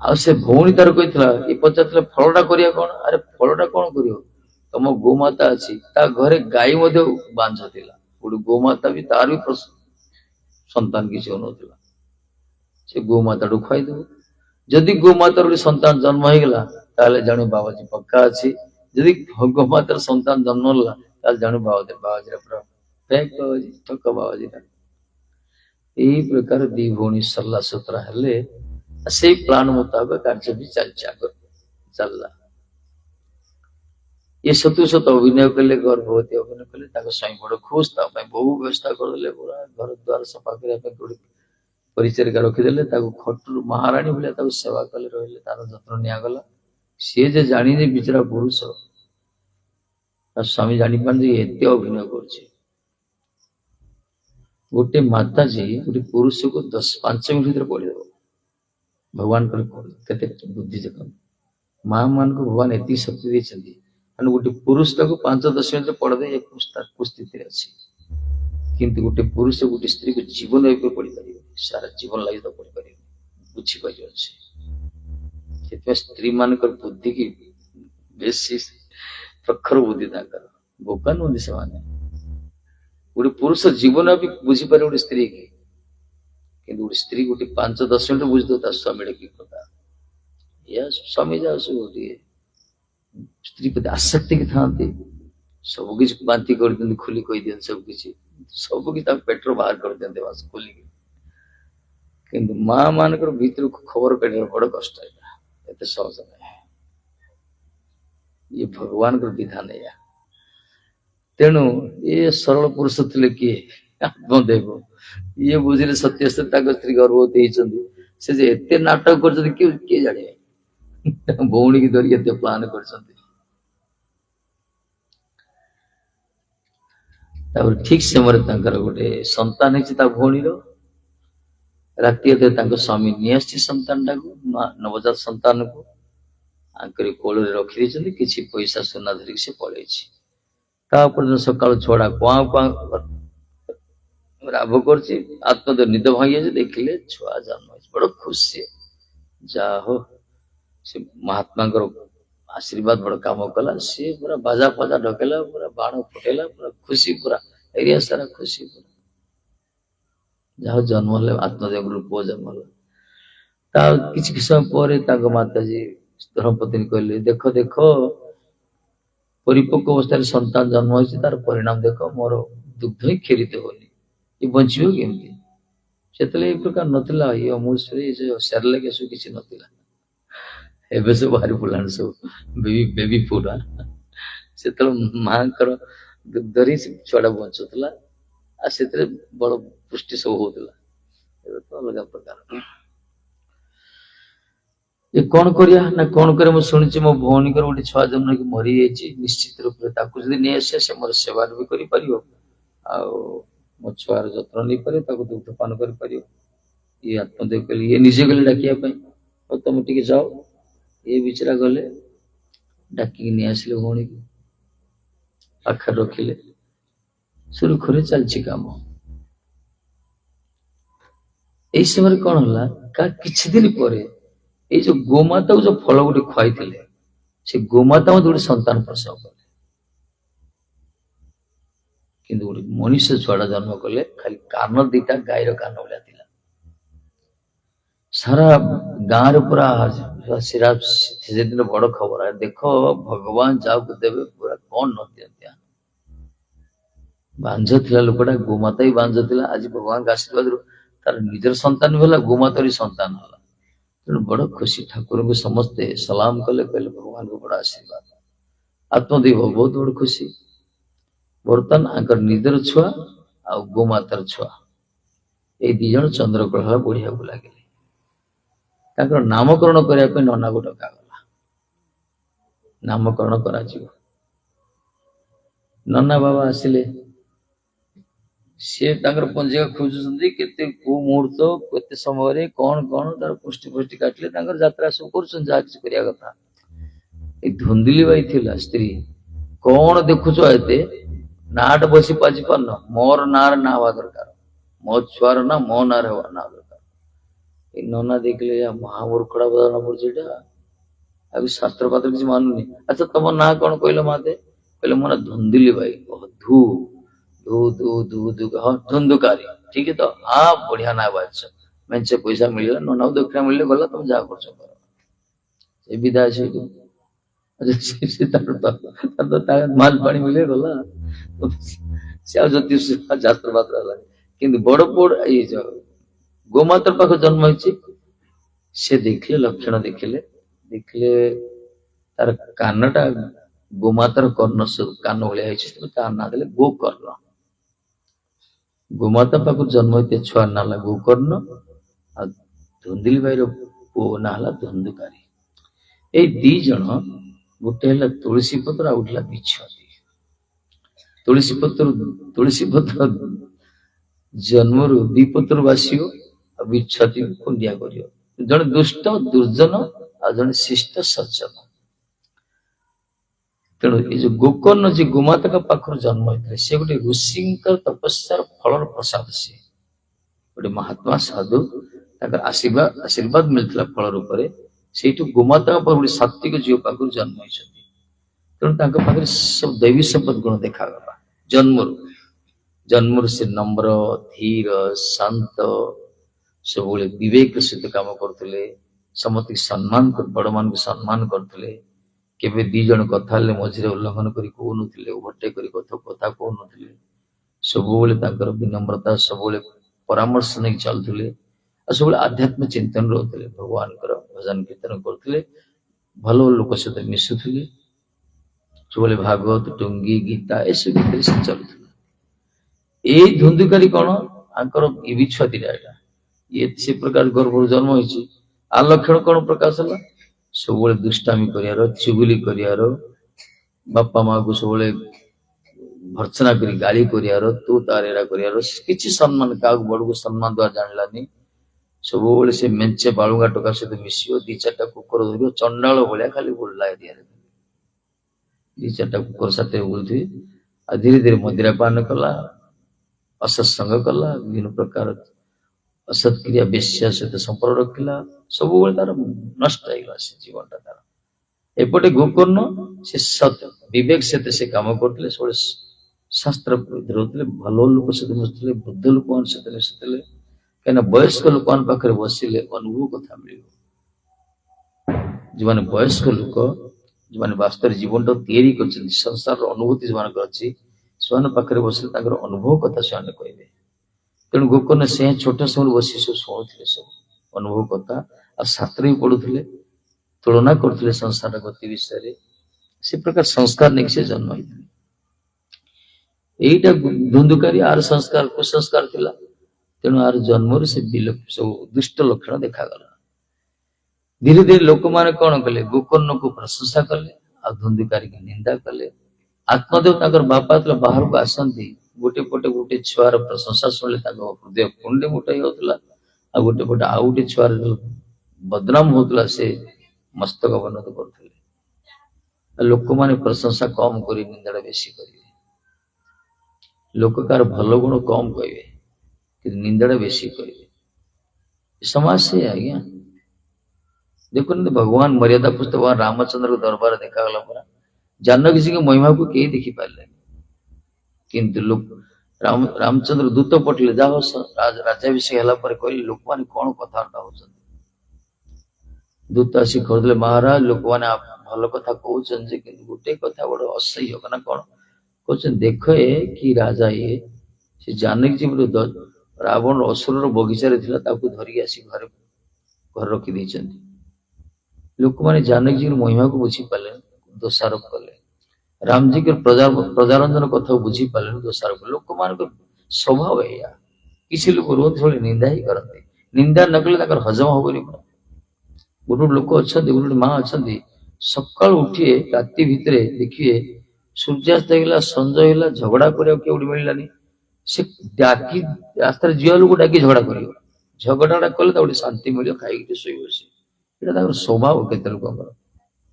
ଆଉ ସେ ଭଉଣୀ ତାର କହିଥିଲା, ଏ ପଚାରିଥିଲା ଫଳଟା କରିବା କଣ? ଆରେ ଫଳଟା କଣ କରିବ? ତମ ଗୋମାତା ଅଛି, ତା ଘରେ ଗାଈ ମଧ୍ୟ ବାଞ୍ଝ ଥିଲା, ଗୋଟେ ଗୋମାତା ବି, ତାର ବି ସନ୍ତାନ କିଛି ହଉନଥିଲା, ସେ ଗୋମାତାଠୁ ଖୁଆଇଦବ। ଯଦି ଗୋମାତାର ଗୋଟେ ସନ୍ତାନ ଜନ୍ମ ହେଇଗଲା ତାହେଲେ ଜାଣୁ ବାବାଜୀ ପକ୍କା ଅଛି। ଯଦି ଗୋମାତାର ସନ୍ତାନ ଜନ୍ମ ହେଲା ତାହେଲେ ଜାଣୁ ବାବାଜୀର ପୁରା ଫେକ୍ ବାବାଜୀ, ଠକ ବାବାଜୀଟା। ଏଇ ପ୍ରକାର ଦି ଭଉଣୀ ସଲା ସତରା ହେଲେ, ସେଇ ପ୍ଲାନ ମୁତାବକ କାର୍ଯ୍ୟ ବି ଚାଲିଛି, ଆଗ ଚାଲିଲା। ये सतु सत अभिनय कले, गर्भवती अभिनय कले, स्वाई बड़ खुश, बहु व्यवस्था करदे, पूरा घर द्वार सफा करने परिचारिका रखीदे, खटू महाराणी भाया सेवा कले, रही तार जत्न निगला। सी जे जानी बिचरा पुरुष स्वामी जापार एत अभिनय कर गोटे माता जी गोटे पुरुष को 10-5 मिनट भर पढ़ीदेव। भगवान बुद्धि देख, माँ मान को भगवान एति शक्ति देते, गोटे पुरुष 5-10 मिनट पढ़दे स्थिति अच्छी, किंतु गोटे पुरुष गोटे स्त्री को जीवन पढ़ी पार, सारा जीवन लगे तो पढ़ी पार, बुझीपार अच्छे। स्त्री मान बुद्धि की बेसी प्रखर बुद्धि, बोका नुहति से गोटे पुरुष जीवन भी बुझीपार गोटे स्त्री की, किंतु गोटे स्त्री गोटे 5-10 मिनट बुझ दो स्वामी की कथा, या स्वामी जा गोटे स्त्री प्रति आसक्ति की था, सबकि बांति कर दिखते, खुली कही दिखते, सबकि पेटर बाहर कर दिखते बस खोल, किंतु माँ मान भीतर खबर पेट बड़ कष्ट है, एत सहज नहीं। ये भगवान को विधान है। तेणु ये सरल पुरुष थे किए आत्मदेव, ये बुझे सत्य स्त्री गर्भवती से एत नाटक कर किए जाने भौणी की धरिक एत प्लान कर। ठीक समय गोटे संतान है भौणीर, राति स्वामी नहीं आसी संतान टाक नवजात संतान को कोल रखी किसी पैसा सुना धरिक से पलि। सका छड़ा कुआ कुआ राभ कर आत्मदेव निद भांगी देखिले छुआ जन्म बड़ खुशी, जा हो से महात्मा आशीर्वाद बड़ काम कला, सी पूरा बाजा फाजा ढकेला, पूरा बाण फुटेला, पूरा खुशी, पूरा एरिया सारा खुशी, पूरा जहाँ जन्म आत्मदेव पुओ जन्म किसी समय पर माता जी धर्मपत्नी कहले, देख देख परिपक्व अवस्था संतान जन्म हो तार परिणाम देख, मोर दुग्ध ही क्षीरित होनी, ये बचो केमती से प्रकार नथिला, ये अमूल सेरेलैक सब किसी नथिला, एबे सब बाहरी फुलान सब बेबी फूड से माँ दुग्ध ही छुआ बचुला, से बड़ पुष्टि सब होता, तो अलग प्रकार। ये कौन करिया ना कौन करे, मुझे शुणी मो भौणी गोटे छुआ जन्म की मरी जाइए, निश्चित रूप से नहीं आसे से मोर सेवा भी कर मो छुआर जत्न नहीं पारे, दुग्ध पान कर। ये आत्मदेव कहले, ये निजे गले डाकिया और तुम टे जाओ, ये बिचरा गले डाकिक नहीं आसिले भौणी की पाखे रखिले, सुरखुरे चलछि काम। यही समय कौन है किछि दिन पर ये जो गोमाता जो फल गोटे खुआई से गोमाता गोटे संतान प्रसव कले, किंतु गोटे मनीष छुआ जन्म कले, खाली कान दीटा गाईर कान भाया थिला, सारा गाँव पूरा से दिन बड़ खबर है, देख भगवान जाओ देवे पूरा कौन न दिया बांझ थिला लोकटा, गोमाता ही बांझ थिला, आज भगवान का आशीर्वाद तार निजर संतान भी गोमातार संतान है, तेणु बड़ खुशी। ठाकुर को समस्ते सलाम कले, कहले भगवान को बड़ा आशीर्वाद। आत्मदेव बहुत बड़ खुशी। बर्तमान आंकर निजर छुआ आ गोमातार छुआ ये दिजन चंद्रकला बढ़िया को लगे, नामकरण करने नना को डकागला, नामकरण करा नना बाबा आसिले, सी पंजिका खोजुंट के मुहूर्त के समय कौन कौन तार पुष्टि पुष्टि काटिले यात्रा सब कर कथा। धुंदली बाई थिला स्त्री, कौन देखुच एते नाट बसी पाची पारन, मोर नार ना हवा दरकार, मो छुआर ना मो नार हवा ना दरकार, ଏ ନନା ଦେଖିଲେ ମହାମୂର୍ଖଟା ଜଣା ପଡୁଛି ଏଇଟା, ଆଉ ଶାସ୍ତ୍ର ପାତ୍ର କିଛି ମାନୁନି। ଆଚ୍ଛା ତମ ନାଁ କଣ କହିଲ ମତେ? କହିଲେ ମୋ ନାଁ ଧୁନ୍ଦୁଲି ଭାଇ। ଧୁ ଧୁ ଧୁ ଧୁ ଧୁ ହଁ ଧୁନ୍ଦୁକାରୀ, ଠିକ ତ? ହଁ ବଢିଆ ନାଁ ବାଛ, ମେଞ୍ଚେ ପଇସା ମିଳିଲା, ନନାକୁ ଦକ୍ଷିଣା ମିଳିଲେ ଗଲା, ତମେ ଯାହା କରୁଛ କର। ଏ ବିଦା ସେଇଠୁ ମାଲ ପାଣି ମିଳେ ଗଲା, ସେ ଆଉ ଯଦି ଶାସ୍ତ୍ର ପାତ୍ର ହେଲା। କିନ୍ତୁ ବଡ ବଡ ଏଇ ଯୋଉ ଗୋମାତା ପାଖରେ ଜନ୍ମ ହେଇଛି, ସେ ଦେଖିଲେ ଲକ୍ଷଣ, ଦେଖିଲେ ଦେଖିଲେ ତାର କାନଟା ଗୋମାତାର କର୍ଣ୍ଣ କାନ ଭଳିଆ ହେଇଛି, ତା ନାଁ ଦେଲେ ଗୋକର୍ଣ୍ଣ। ଗୋମାତା ପାଖରୁ ଜନ୍ମ ହେଇଥିବା ଛୁଆ ନାଁ ହେଲା ଗୋକର୍ଣ୍ଣ, ଆଉ ଧୁନ୍ଦୁଲି ଭାଇର ପୁଅ ନାଁ ହେଲା ଧୁନ୍ଦୁକାରୀ। ଏଇ ଦି ଜଣ, ଗୋଟେ ହେଲା ତୁଳସୀ ପତ୍ର ଆଉ ଗୋଟେ ହେଲା ବିଛୁଆତି। ତୁଳସୀ ପତ୍ର ଜନ୍ମରୁ ବିପତ୍ର ବାସିବ, ଆଉ ବିଛୁଆତି କୁଣ୍ଡିଆ କରିବ। ଜଣେ ଦୁଷ୍ଟ ଦୁର୍ଜନ, ଆଉ ଜଣେ ଶିଷ୍ଟ ସଜ୍ଜନ। ତେଣୁ ଏଇ ଯୋଉ ଗୋକର୍ଣ୍ଣ ଯେ ଗୋମାତାଙ୍କ ପାଖରୁ ଜନ୍ମ ହେଇଥିଲେ, ସେ ଗୋଟେ ଋଷିଙ୍କର ତପସ୍ୟାର ଫଳର ପ୍ରସାଦ। ସିଏ ଗୋଟେ ମହାତ୍ମା ସାଧୁ, ତାଙ୍କର ଆଶୀର୍ବାଦ ମିଳିଥିଲା ଫଳ ରୂପରେ। ସେଇଠୁ ଗୋମାତାଙ୍କ ପାଖରୁ ଗୋଟେ ସାତ୍ବିକ ଝିଅ ପାଖରୁ ଜନ୍ମ ହେଇଛନ୍ତି। ତେଣୁ ତାଙ୍କ ପାଖରେ ସବୁ ଦୈବୀ ସମ୍ପଦ ଗୁଣ ଦେଖାଗଲା। ଜନ୍ମରୁ ସେ ନମ୍ର, ଧୀର, ଶାନ୍ତ, ସବୁବେଳେ ବିବେକ ସହିତ କାମ କରୁଥିଲେ। ସମସ୍ତଙ୍କୁ ସମ୍ମାନ, ବଡ ମାନଙ୍କୁ ସମ୍ମାନ କରୁଥିଲେ। କେବେ ଦି ଜଣ କଥା ହେଲେ ମଝିରେ ଉଲ୍ଲଂଘନ କରି କହୁନଥିଲେ, ଓଭରଟେକ୍ କରି କଥା କହୁନଥିଲେ। ସବୁବେଳେ ତାଙ୍କର ବିନମ୍ରତା, ସବୁବେଳେ ପରାମର୍ଶ ନେଇ ଚାଲୁଥିଲେ, ଆଉ ସବୁବେଳେ ଆଧ୍ୟାତ୍ମ ଚିନ୍ତନ ରହୁଥିଲେ। ଭଗବାନଙ୍କର ଭଜନ କୀର୍ତ୍ତନ କରୁଥିଲେ, ଭଲ ଲୋକ ସହିତ ମିଶୁଥିଲେ, ସବୁବେଳେ ଭାଗବତ, ଟୁଙ୍ଗି, ଗୀତା ଏସବୁ ଭିତରେ ସେ ଚାଲୁଥିଲା। ଏଇ ଧୁନ୍ଦୁକାରୀ କଣ, ଆଙ୍କର ବିଛୁଆତିଟା ଏଇଟା, ଇଏ ସେ ପ୍ରକାର ଗର୍ଭରୁ ଜନ୍ମ ହେଇଛି। ଆ ଲକ୍ଷଣ କଣ ପ୍ରକାଶ ହେଲା? ସବୁବେଳେ ଦୁଷ୍ଟାମି କରିବାର, ଚୁଗୁଲି କରିବାର, ବାପା ମାଆକୁ ସବୁବେଳେ ଭର୍ତ୍ସନା କରି ଗାଳି କରିବାର, ତୁ ତାର ଏରା କରିବାର, କିଛି ସମ୍ମାନ, କାହାକୁ ବଡକୁ ସମ୍ମାନ ଦେବା ଜାଣିଲାନି। ସବୁବେଳେ ସେ ମେଞ୍ଚେ ବାଳୁଙ୍ଗା ଟୋକା ସହିତ ମିଶିବ, ଦି ଚାରିଟା କୁକୁର ଧରିବ, ଚଣ୍ଡାଳ ଭଳିଆ ଖାଲି ବୁଲିଲା ଏରିଆରେ। ଦି ଚାରିଟା କୁକୁର ସାଥିରେ ବୁଲୁଥିବେ, ଆଉ ଧୀରେ ଧୀରେ ମଦିରା ପାନ କଲା, ଅସତ୍ସଙ୍ଗ କଲା, ବିଭିନ୍ନ ପ୍ରକାର ଅସତ୍ କ୍ରିୟା, ବେଶ୍ୟା ସହିତ ସମ୍ପର୍କ ରଖିଲା। ସବୁବେଳେ ତାର ନଷ୍ଟ ହେଇଗଲା ସେ ଜୀବନଟା ତାର। ଏପଟେ ଗୋକର୍ଣ୍ଣ, ସେ ସତ୍ ବିବେକ ସହିତ ସେ କାମ କରୁଥିଲେ, ସବୁବେଳେ ଶାସ୍ତ୍ର ରହୁଥିଲେ, ଭଲ ଲୋକ ସହିତ ମିଶୁଥିଲେ, ବୃଦ୍ଧ ଲୋକମାନଙ୍କ ସହିତ ମିଶୁଥିଲେ। କାହିଁକିନା ବୟସ୍କ ଲୋକମାନଙ୍କ ପାଖରେ ବସିଲେ ଅନୁଭବ କଥା ମିଳିବ। ଯେଉଁମାନେ ବୟସ୍କ ଲୋକ, ଯେଉଁମାନେ ବାସ୍ତବରେ ଜୀବନଟା ତିଆରି କରିଛନ୍ତି, ସଂସାରର ଅନୁଭୂତି ସେମାନଙ୍କର ଅଛି, ସେମାନଙ୍କ ପାଖରେ ବସିଲେ ତାଙ୍କର ଅନୁଭବ କଥା ସେମାନେ କହିବେ। ତେଣୁ ଗୋକର୍ଣ୍ଣ ସେ ଛୋଟ ସମୟରୁ ବସି ସବୁ ଶୁଣୁଥିଲେ, ସବୁ ଅନୁଭବ କଥା, ଆଉ ଶାସ୍ତ୍ର ବି ପଢୁଥିଲେ, ତୁଳନା କରୁଥିଲେ ସଂସାର ଗତି ବିଷୟରେ। ସେ ପ୍ରକାର ସଂସ୍କାର ନେଇକି ସେ ଜନ୍ମ ହେଇଥିଲେ। ଏଇଟା ଧୁନ୍ଦୁକାରୀ, ଆର ସଂସ୍କାର କୁସଂସ୍କାର ଥିଲା। ତେଣୁ ଆର ଜନ୍ମରୁ ସେ ସବୁ ଦୁଷ୍ଟ ଲକ୍ଷଣ ଦେଖାଗଲା। ଧୀରେ ଧୀରେ ଲୋକମାନେ କଣ କଲେ, ଗୋକର୍ଣ୍ଣକୁ ପ୍ରଶଂସା କଲେ, ଆଉ ଧୁନ୍ଦୁକାରୀକି ନିନ୍ଦା କଲେ। ଆତ୍ମଦେବ ତାଙ୍କର ବାପା ଯେତେବେଳେ ବାହାରକୁ ଆସନ୍ତି, ଗୋଟେ ପଟେ ଗୋଟେ ଛୁଆର ପ୍ରଶଂସା ଶୁଣିଲେ ତାଙ୍କ ହୃଦୟ କୁଣ୍ଡେ ମୋଟ ହେଇଯାଉଥିଲା, ଆଉ ଗୋଟେ ପଟେ ଆଉ ଗୋଟେ ଛୁଆର ବଦନାମ ହଉଥିଲା, ସେ ମସ୍ତକ ଅବନତ କରୁଥିଲେ। ଲୋକମାନେ ପ୍ରଶଂସା କମ କରି ନିନ୍ଦାଟା ବେଶୀ କରିବେ। ଲୋକ କାହାର ଭଲ ଗୁଣ କମ କହିବେ, କିନ୍ତୁ ନିନ୍ଦାଟା ବେଶୀ କରିବେ। ସମାଜ ସେ ଆଜ୍ଞା। ଦେଖୁଛନ୍ତି ଭଗବାନ ମର୍ୟାଦା ପୁସ୍ତକ ଭଗବାନ ରାମଚନ୍ଦ୍ରଙ୍କ ଦରବାର ଦେଖାଗଲା ପରା। ଜାନକୀ ସିଂହ ମହିମାକୁ କେହି ଦେଖିପାରିଲେନି, କିନ୍ତୁ ରାମଚନ୍ଦ୍ର ଦୂତ ପଠେଇଲେ, ଯାହା ରାଜାଭିଷେକ ହେଲା ପରେ କହିଲେ ଲୋକମାନେ କଣ କଥାବାର୍ତ୍ତା ହଉଛନ୍ତି। ଦୂତ ଆସି କହିଲେ, ମହାରାଜ ଲୋକମାନେ ଭଲ କଥା କହୁଛନ୍ତି ଯେ, କିନ୍ତୁ ଗୋଟେ କଥା ବଡ ଅସହ୍ୟ ନା କଣ କହୁଛନ୍ତି, ଦେଖ ଏ କି ରାଜା ଇଏ, ସେ ଜାନକୀ ଜୀବନ ରାବଣ ଅସୁରର ବଗିଚାରେ ଥିଲା, ତାକୁ ଧରିକି ଆସି ଘରେ ରଖି ଦେଇଛନ୍ତି। ଲୋକମାନେ ଜାନକୀଜୀର ମହିମାକୁ ବୁଝିପାରିଲେନି, ଦୋଷାରୋପ କଲେ। ରାମଜୀଙ୍କର ପ୍ରଜାରଞ୍ଜନ କଥାକୁ ବୁଝିପାରିଲେନି, ଦୋଷାରୋପ କଲେ। ଲୋକମାନଙ୍କ ସ୍ୱଭାବ ଏଇଆ। କିଛି ଲୋକ ରୁହନ୍ତି ସବୁବେଳେ ନିନ୍ଦା ହିଁ କରନ୍ତି, ନିନ୍ଦା ନ କଲେ ତାଙ୍କର ହଜମ ହବନି। ଗୋଟେ ଲୋକ ଅଛନ୍ତି, ଗୋଟେ ମା ଅଛନ୍ତି, ସକାଳୁ ଉଠିଏ ରାତି ଭିତରେ ଦେଖିବେ ସୂର୍ଯ୍ୟାସ୍ତ ହେଇଗଲା, ସଞ୍ଜ ହେଇଗଲା, ଝଗଡା କରିବାକୁ କେଉଠି ମିଳିଲାନି, ସେ ଡାକି ରାସ୍ତାରେ ଯିବା ଲୋକ ଡାକି ଝଗଡା କରିବ। ଝଗଡାଟା କଲେ ତାକୁ ଗୋଟେ ଶାନ୍ତି ମିଳିବ, ଖାଇକି ଶୋଇବ। ସେ ଏଇଟା ତାଙ୍କର ସ୍ୱଭାବ। କେତେ ଲୋକଙ୍କର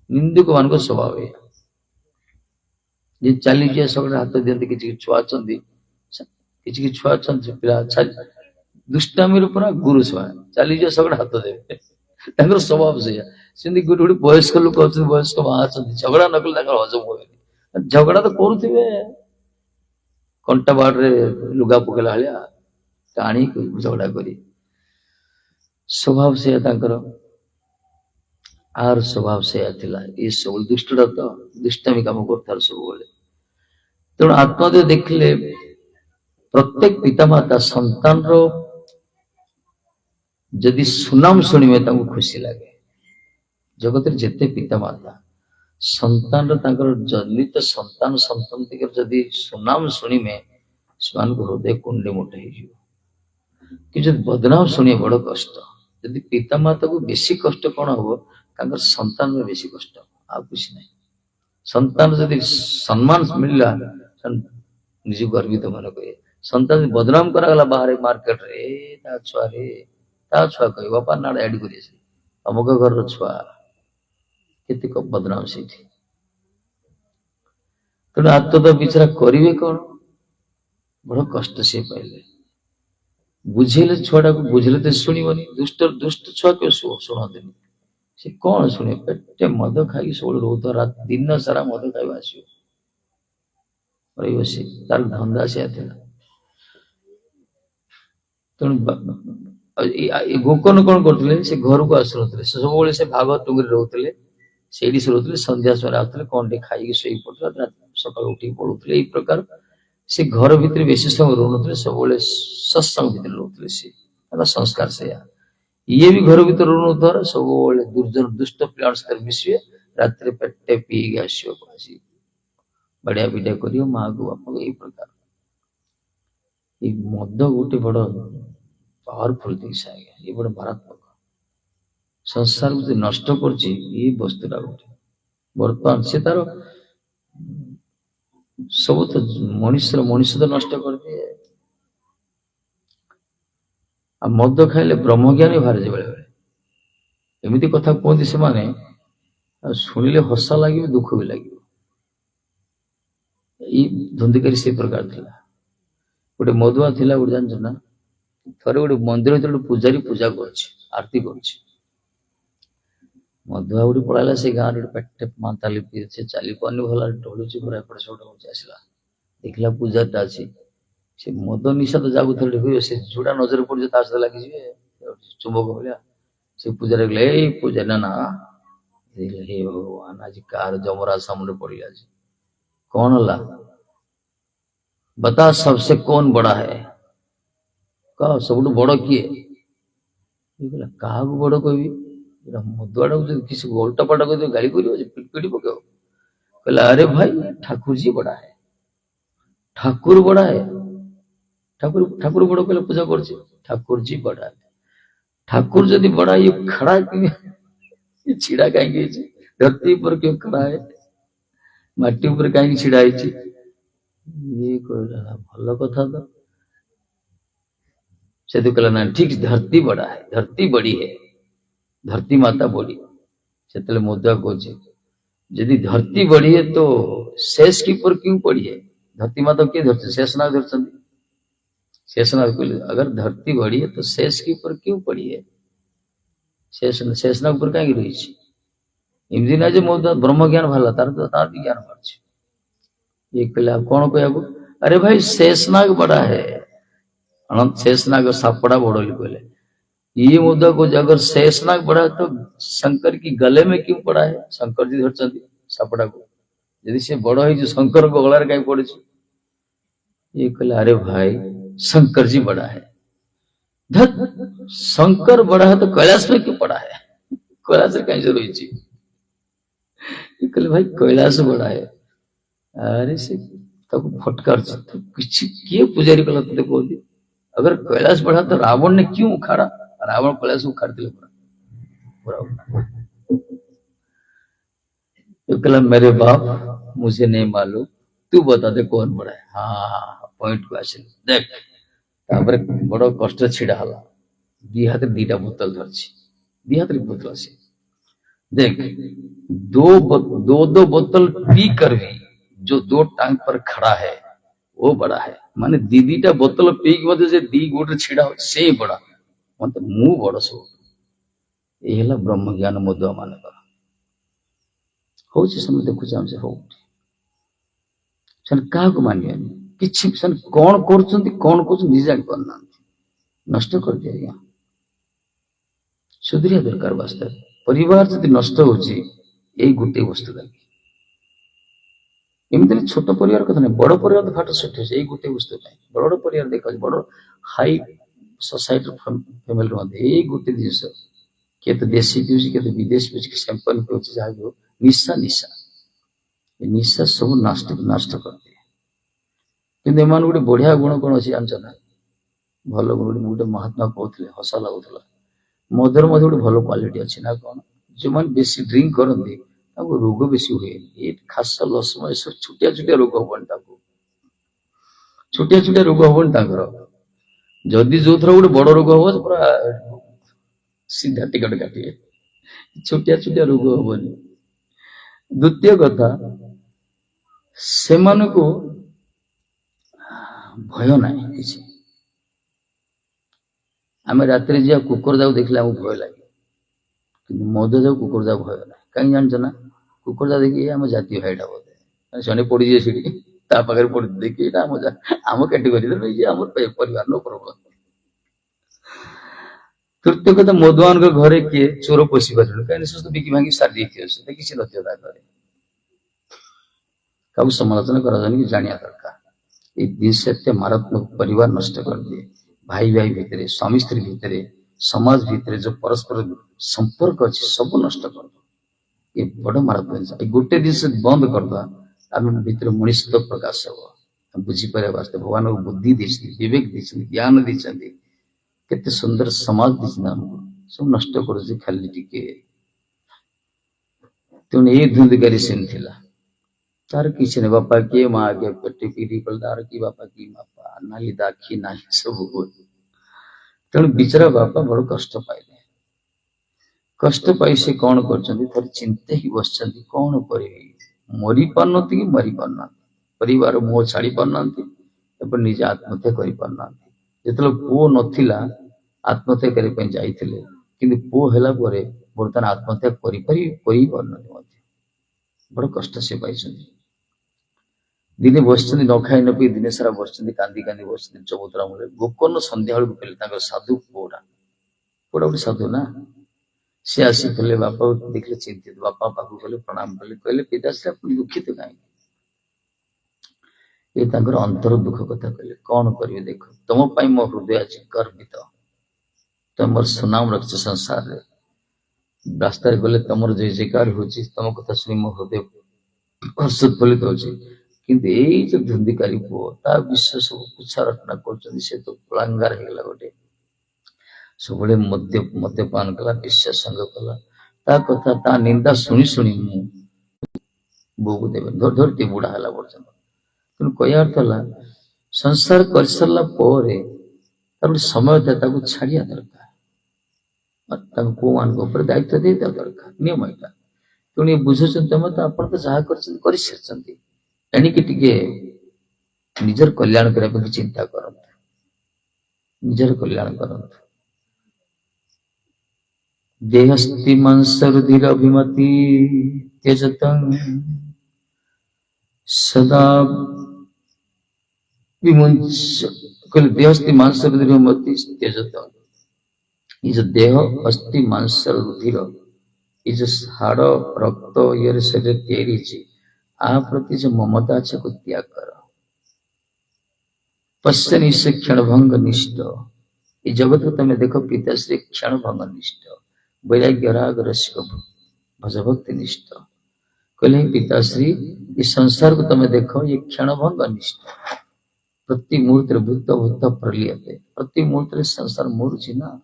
ନିନ୍ଦୁକ ମାନଙ୍କ ସ୍ୱଭାବ ଏଇଆ। ଯେ ଚାଲିଯିବା ସକାଳେ ହାତ ଦିଅନ୍ତି, କିଛି ଛୁଆ ଅଛନ୍ତି, କିଛି ଛୁଆ ଅଛନ୍ତି ପିଲା ଦୁଷ୍ଟାମିର ପୁରା ଗୁରୁ ସେମାନେ ଚାଲିଯିବ ସବୁବେଳେ ହାତ ଦେବେ ତାଙ୍କର ସ୍ୱଭାବ ସେଇଆ। ସେମିତି ଗୋଟେ ଗୋଟେ ବୟସ୍କ ଲୋକ ଅଛନ୍ତି, ବୟସ୍କ ମା ଅଛନ୍ତି, ଝଗଡା ନ କଲେ ତାଙ୍କର ହଜମ ହୁଏନି। ଝଗଡା ତ କରୁଥିବେ କଣ୍ଟା ବାଡରେ ଲୁଗା ପକେଇଲା ଭଳିଆ ଟାଣି ଝଗଡା କରି, ସ୍ୱଭାବ ସେଇଆ ତାଙ୍କର। ଆର ସ୍ୱଭାବ ସେଇଆ ଥିଲା। ଏ ସବୁ ଦୁଷ୍ଟଟା ତ ଦୁଷ୍ଟାମି କାମ କରୁଥାର ସବୁବେଳେ। ତେଣୁ ଆତ୍ମଦେବ ଦେଖିଲେ ପ୍ରତ୍ୟେକ ପିତାମାତା ସନ୍ତାନର ଯଦି ସୁନାମ ଶୁଣିବେ ତାଙ୍କୁ ଖୁସି ଲାଗେ। ଜଗତରେ ଯେତେ ପିତାମାତା ସନ୍ତାନର ତାଙ୍କର ଜନ୍ମିତ ସନ୍ତାନ ସନ୍ତତିଙ୍କର ଯଦି ସୁନାମ ଶୁଣିବେ ସେମାନଙ୍କ ହୃଦୟ କୁଣ୍ଡେ ମୋଟ ହେଇଯିବ। କି ଯଦି ବଦନାମ ଶୁଣିବେ ବଡ କଷ୍ଟ। ଯଦି ପିତାମାତାକୁ ବେଶୀ କଷ୍ଟ କଣ ହବ, ତାଙ୍କର ସନ୍ତାନରେ ବେଶୀ କଷ୍ଟ, ଆଉ କିଛି ନାହିଁ। ସନ୍ତାନ ଯଦି ସମ୍ମାନ ମିଳିଲା ନିଜକୁ ଗର୍ବିତ ମନେ କରେ। ସନ୍ତାନ ବଦନାମ କରାଗଲା ବାହାରେ ମାର୍କେଟରେ, ତା ଛୁଆରେ ତା ଛୁଆ କହିବ ବାପା ନାଡେ ଆଡି କରି ଆସିବେ ଅମୁକ ଘରର ଛୁଆ, କେତେ ବଦନାମ ସେଇଠି। ତେଣୁ ଆତ୍ମଦେବ ବିଚାରା କରିବେ କଣ, ବଡ କଷ୍ଟ ସିଏ ପାଇଲେ। ବୁଝେଇଲେ ଛୁଆଟାକୁ, ବୁଝିଲେ ତ ଶୁଣିବନି। ଦୁଷ୍ଟ ଛୁଆ କେউ ଶୁଣନ୍ତିନି। ସେ କଣ ଶୁଣେ, ପେଟେ ମଦ ଖାଇକି ସବୁବେଳେ ରହୁଥିବ, ଦିନ ସାରା ମଦ ଖାଇବା ଆସିବ ରହିବ, ସେ ତାର ଧନ୍ଦା ସେୟା ଥିଲା। ତେଣୁ ଗୋକର୍ଣ୍ଣ କଣ କରୁଥିଲେ, ସେ ଘରକୁ ଆସୁନଥିଲେ, ସେ ସବୁବେଳେ ସେ ଭାଗ ଟୁଙ୍ଗିରେ ରହୁଥିଲେ, ସେଇଠି ସେ ରହୁଥିଲେ। ସନ୍ଧ୍ୟା ସମୟରେ ଆସୁଥିଲେ, କଣ ଟିକେ ଖାଇକି ଶୋଇ ପଡୁଥିଲେ, ସକାଳୁ ଉଠିକି ପଳଉଥିଲେ। ଏଇ ପ୍ରକାର ସେ ଘର ଭିତରେ ବେଶୀ ସମୟ ରହୁନଥିଲେ, ସବୁବେଳେ ସତ୍ସଙ୍ଗ ଭିତରେ ରହୁଥିଲେ। ସେ ତାଙ୍କ ସଂସ୍କାର ସେଇଆ। ଇଏ ବି ଘର ଭିତରେ ରହୁନଥିବାର ସବୁବେଳେ ଦୁଷ୍ଟ ପିଲାଙ୍କ ସାଥିରେ ମିଶିବେ, ରାତିରେ ପେଟେ ପିଇକି ଆସିବ, ଆସି ବଢିଆ ପିଠା କରିବ ମାଆକୁ ବାପାକୁ। ଏଇ ପ୍ରକାର ଏଇ ମଦ ଗୋଟେ ବଡ ପାୱାରଫୁଲ ଜିନିଷ ଆଜ୍ଞା, ଏ ବଡ ମାରାତ୍ମକ। ସଂସାରକୁ ଯେ ନଷ୍ଟ କରୁଛି ଏଇ ବସ୍ତୁଟା ଗୋଟେ। ବର୍ତ୍ତମାନ ସେ ତାର ସବୁ ତ ମଣିଷ ତ ନଷ୍ଟ କରିଦିଏ। ଆଉ ମଦ ଖାଇଲେ ବ୍ରହ୍ମଜ୍ଞାନୀ ବାହାରିଛି ବେଳେ ବେଳେ। ଏମିତି କଥା କୁହନ୍ତି ସେମାନେ, ଆଉ ଶୁଣିଲେ ହସ ଲାଗିବ, ଦୁଃଖ ବି ଲାଗିବ। ଏଇ ଧନ୍ଦିକାରୀ ସେ ପ୍ରକାର ଥିଲା। ଗୋଟେ ମଦୁଆ ଥିଲା, ଗୋଟେ ଜାଣିଛ ନା, ଥରେ ଗୋଟେ ମନ୍ଦିର ଭିତରେ ଗୋଟେ ପୂଜାରୀ ପୂଜା କରୁଛି, ଆରତି କରୁଛି। ମଧୁଆ ଉଠି ପଳାଇଲା। ସେ ଗାଁରେ ଗୋଟେ ପେଟେ ମାତାଲି ପିଇ, ସେ ଚାଲି ପାରୁନି, ଭଲ ଢଳୁଛି ପୁରା, ଏପଟେ ସେପଟେ ହଉଛି। ଆସିଲା, ଦେଖିଲା ପୂଜାଟା ଅଛି। ସେ ମଦ ନିଶା ତ ଯାଗୁଥିଲେ ହୁଏ, ସେ ଯୋଉଟା ନଜର ପଡୁଛି ତା ସହିତ ଲାଗିଯିବେ ଚୁମ୍ବକ ଭଳିଆ। ସେ ପୂଜାରେ ଗଲେ, ଏଇ ପୂଜା ନା ନା, हे भगवान आज कार जमराज सामने पड़ी आज कौन होला बता सबसे कौन बड़ा है कह सब बड़ किए क्या बड़ कह मदुआड़ा किसी उल्टा पाल्टा कर गाड़ी कर पिटी पकेव कहला अरे भाई ठाकुर जी बड़ा है ठाकुर बड़ा है ठाकुर ठाकुर बड़ कहले पूजा कर ठाकुर जी बड़ा है ठाकुर जदि बड़ा ये खड़ा ये छिड़ा कहीं धरती पर क्यों खड़ा है माटी ऊपर कहीं छिड़ा है ये कहला भल कथा तो से तो कहला ना ठीक धरती बड़ा है धरती बड़ी है धरती माता बड़ी से मुद्दा कहे यदि धरती बड़ी है तो शेष की पर क्यों पड़ी है धरती माता किए धरती शेषनाग धरती शेषनाग कहले अगर धरती बड़ी है तो शेष की पर क्यों पड़ी है शेषनाग पर कहीं रही एमती ना जो ब्रह्म ज्ञान भाला तार तो तार भी ज्ञान बाढ़ ये कहले कौन कह अरे भाई शेषनाग बड़ा है अनंत शेषनाग सापड़ा बड़ो कहले ये मुद्दा को अगर शेषनाग बड़ा है तो शंकर की गले में क्यों पड़ा है शंकर जी धरती सापड़ा को यदि से बड़ा है जो शंकर को गलार कहीं पड़े ये कहले अरे भाई शंकर जी बड़ा है धत शंकर बड़ा है तो कैलाश में क्यों पड़ा है कैलाश कहीं से रही कहले भाई कैलाश बड़ा है अरे से तक फटकार किसी किए पुजारी कला तो देखो अगर कैलाश बढ़ा तो रावण ने क्यों उखाड़ा रावण कैलाश उखाड़ दिया पूरा तो कहला मेरे बाप मुझे नहीं मालूम तू बता दे कौन बड़ा है हाँ पॉइंट को आसिल देख तापर बड़ कष्ट छिड़ा हला दी हाथ दीटा बोतल धरछि दी हाथ बोतल आसे देख दो बोतल पी कर भी जो दो टांग पर खड़ा है वो बड़ा है माने दीदीटा बोतल पीक बोधे जे दी गोटे छिड़ा हो से बड़ा मत मु बड़ सब ये ହେଲା ब्रह्म ज्ञान मधुआ मानकर होची समय देखुछ हम से हो सन का को मानियानी किछि सन कोन करछंती कोन कोछ नि जानि परना नष्ट कर दिया गया सुधरिया दरकार वास्तव परिवार जदि नष्ट होची एई गुटे वस्तु लागि एमती छोट परिवार कथा नहीं बड़ परिवार तो फाट सुट यही गोटे वस्तु बड़ परिवार देखा बड़ हाई सोसाइटी फैमिली मध्य यही गोटे जिस किए तो देशी पीऊँ किए तो विदेश पीऊँ सैंपल पीऊँ जहाँ भी हो निशा निशा निशा सब नष्ट नष्ट कर दिए कि गोटे बढ़िया गुण कौन अच्छी जानच ना भल गुण गोटे महात्मा कहते हसा लगुला मदर मध्य गोटे भल क्वालिटी अच्छी ना कौन जो मैंने बेसी ड्रिंक करती रोग बेसी हुए खास लसम ये सब छुटिया छुटिया रोग हबन छुटिया छुटिया रोग हबन जदि जो थर गोटे बड़ रोग हम पूरा सीधा टिकट काटे छुटिया छुटिया रोग हबनी द्वितीय कथा से भय ना किसी आम रात कुकुर जाऊ देखले आमको भय लगे कि मद जाऊ कुकुर जाऊ भय ना कहीं जानच ना कुकुर जा देखिए आम जातीय भाईटा बोधे शनि पड़ी जाए सीढ़ी पाखे पड़ देखिए आम कैटेगोरी आम परिवार नो प्रॉब्लम तृतीय कथा मधुआन घरे किए चोर पशि पारे कहीं सब बिकी भांगी सारी देखिए किसी नथियो घरे क्या समालोचना करा जानिया दरकार ये दिशा मारात्मक परिवार नष्ट कर दिए भाई भाई भितर स्वामी स्त्री भितर समाज भितर जो परस्पर संपर्क अच्छे सब नष्ट कर ये बड़ मारात्मक जिन गोटे दिन बंद करदा आम भीतर मनुष्य प्रकाश हम बुझीपर वास्ते भगवान को बुद्धि देती विवेक देती ज्ञान देती केते सुंदर समाज देती आमको सब नष्ट कर खाली टिके तेणु ये धुंधकारी सीन थिला तार किसी ने बापा किए माँ आगे पेटी पीढ़ी पल तार की बापा की बापा नाली दाखी नाली सब तेणु बिचरा बापा बड़ कष्ट पाइले कष्ट पाई से कौन कर चिंता ही बस कौन कर मरी पार कि मरी पार परिवार मुह छाड़ी पारना निजे आत्महत्या कर पारना जो पुओ नथिला आत्महत्या करने जाइए कि पुओ है बर्तमान आत्महत्या कर बड़ कष्ट से पाई दिने बस न खाई न पी दिन सारा बस कांदी कांदी बस चबूतरा मूल गोकर्ण सन्ध्या बेल साधु पुओटा पुओटा गोटे साधु ना सी आसी कले बापा देखले चिंतित बापा पाखु गले प्रणाम कले कहले पिताश्री आप दुखित कहीं ये अंतर दुख कथा कहले कौन करिवे देख तुम पाई मो हृदय आज गर्वित तुम मोर सुनाम रखछ संसार रे रास्ता गले तुम जय जयकार होची तुम कथा सुनी मो हृदय हर्षोत्फुल्लित होची किंतु एई जो धुंधिकारी पुओ ता विश्व सब कुछा रटना करछन से तो प्लांगार हे गेला गोटे सब मद्यपान कला विश्व संग कला ता कथा ता निंदा शुणी शुणी मु बोगु देवे धर धर टी बुढ़ा हला पर्यंत तेणु कहया अर्थ है संसार कर सारा पर समय था ताको छाड़िया दरकार पुओ मान ऊपर दायित्व दे दरकार नियम यहाँ तेणु ये बुझुन तुम तो आप जहाँ कर सारी एणिकी टिके निजर कल्याण करने चिंता करते निजर कल्याण करते देहस्ति मांसरुधिर अभिमति त्यजतं सदा विमुंच कल देहस्ति मांसरुधिर अभिमति त्यजतं ये जो देह अस्थि मांसरुधिर ये जो हाड़ रक्त ये शरीर तैयारी आ प्रति जो ममता अच्छे को त्याग कर पश्चन से क्षणभंग निष्ठ ये जगत को तुम्हें देखो पिताश्री क्षणभंग निष्ठ वैराग्य राग रसिक भजभक्ति निष्ठ कहले पिताश्री इस संसार को तुम्हें देखो ये क्षणभंग निष्ठ प्रति मुहूर्त भूत भूत प्रलियते प्रति मुहूर्त संसार मरुची ना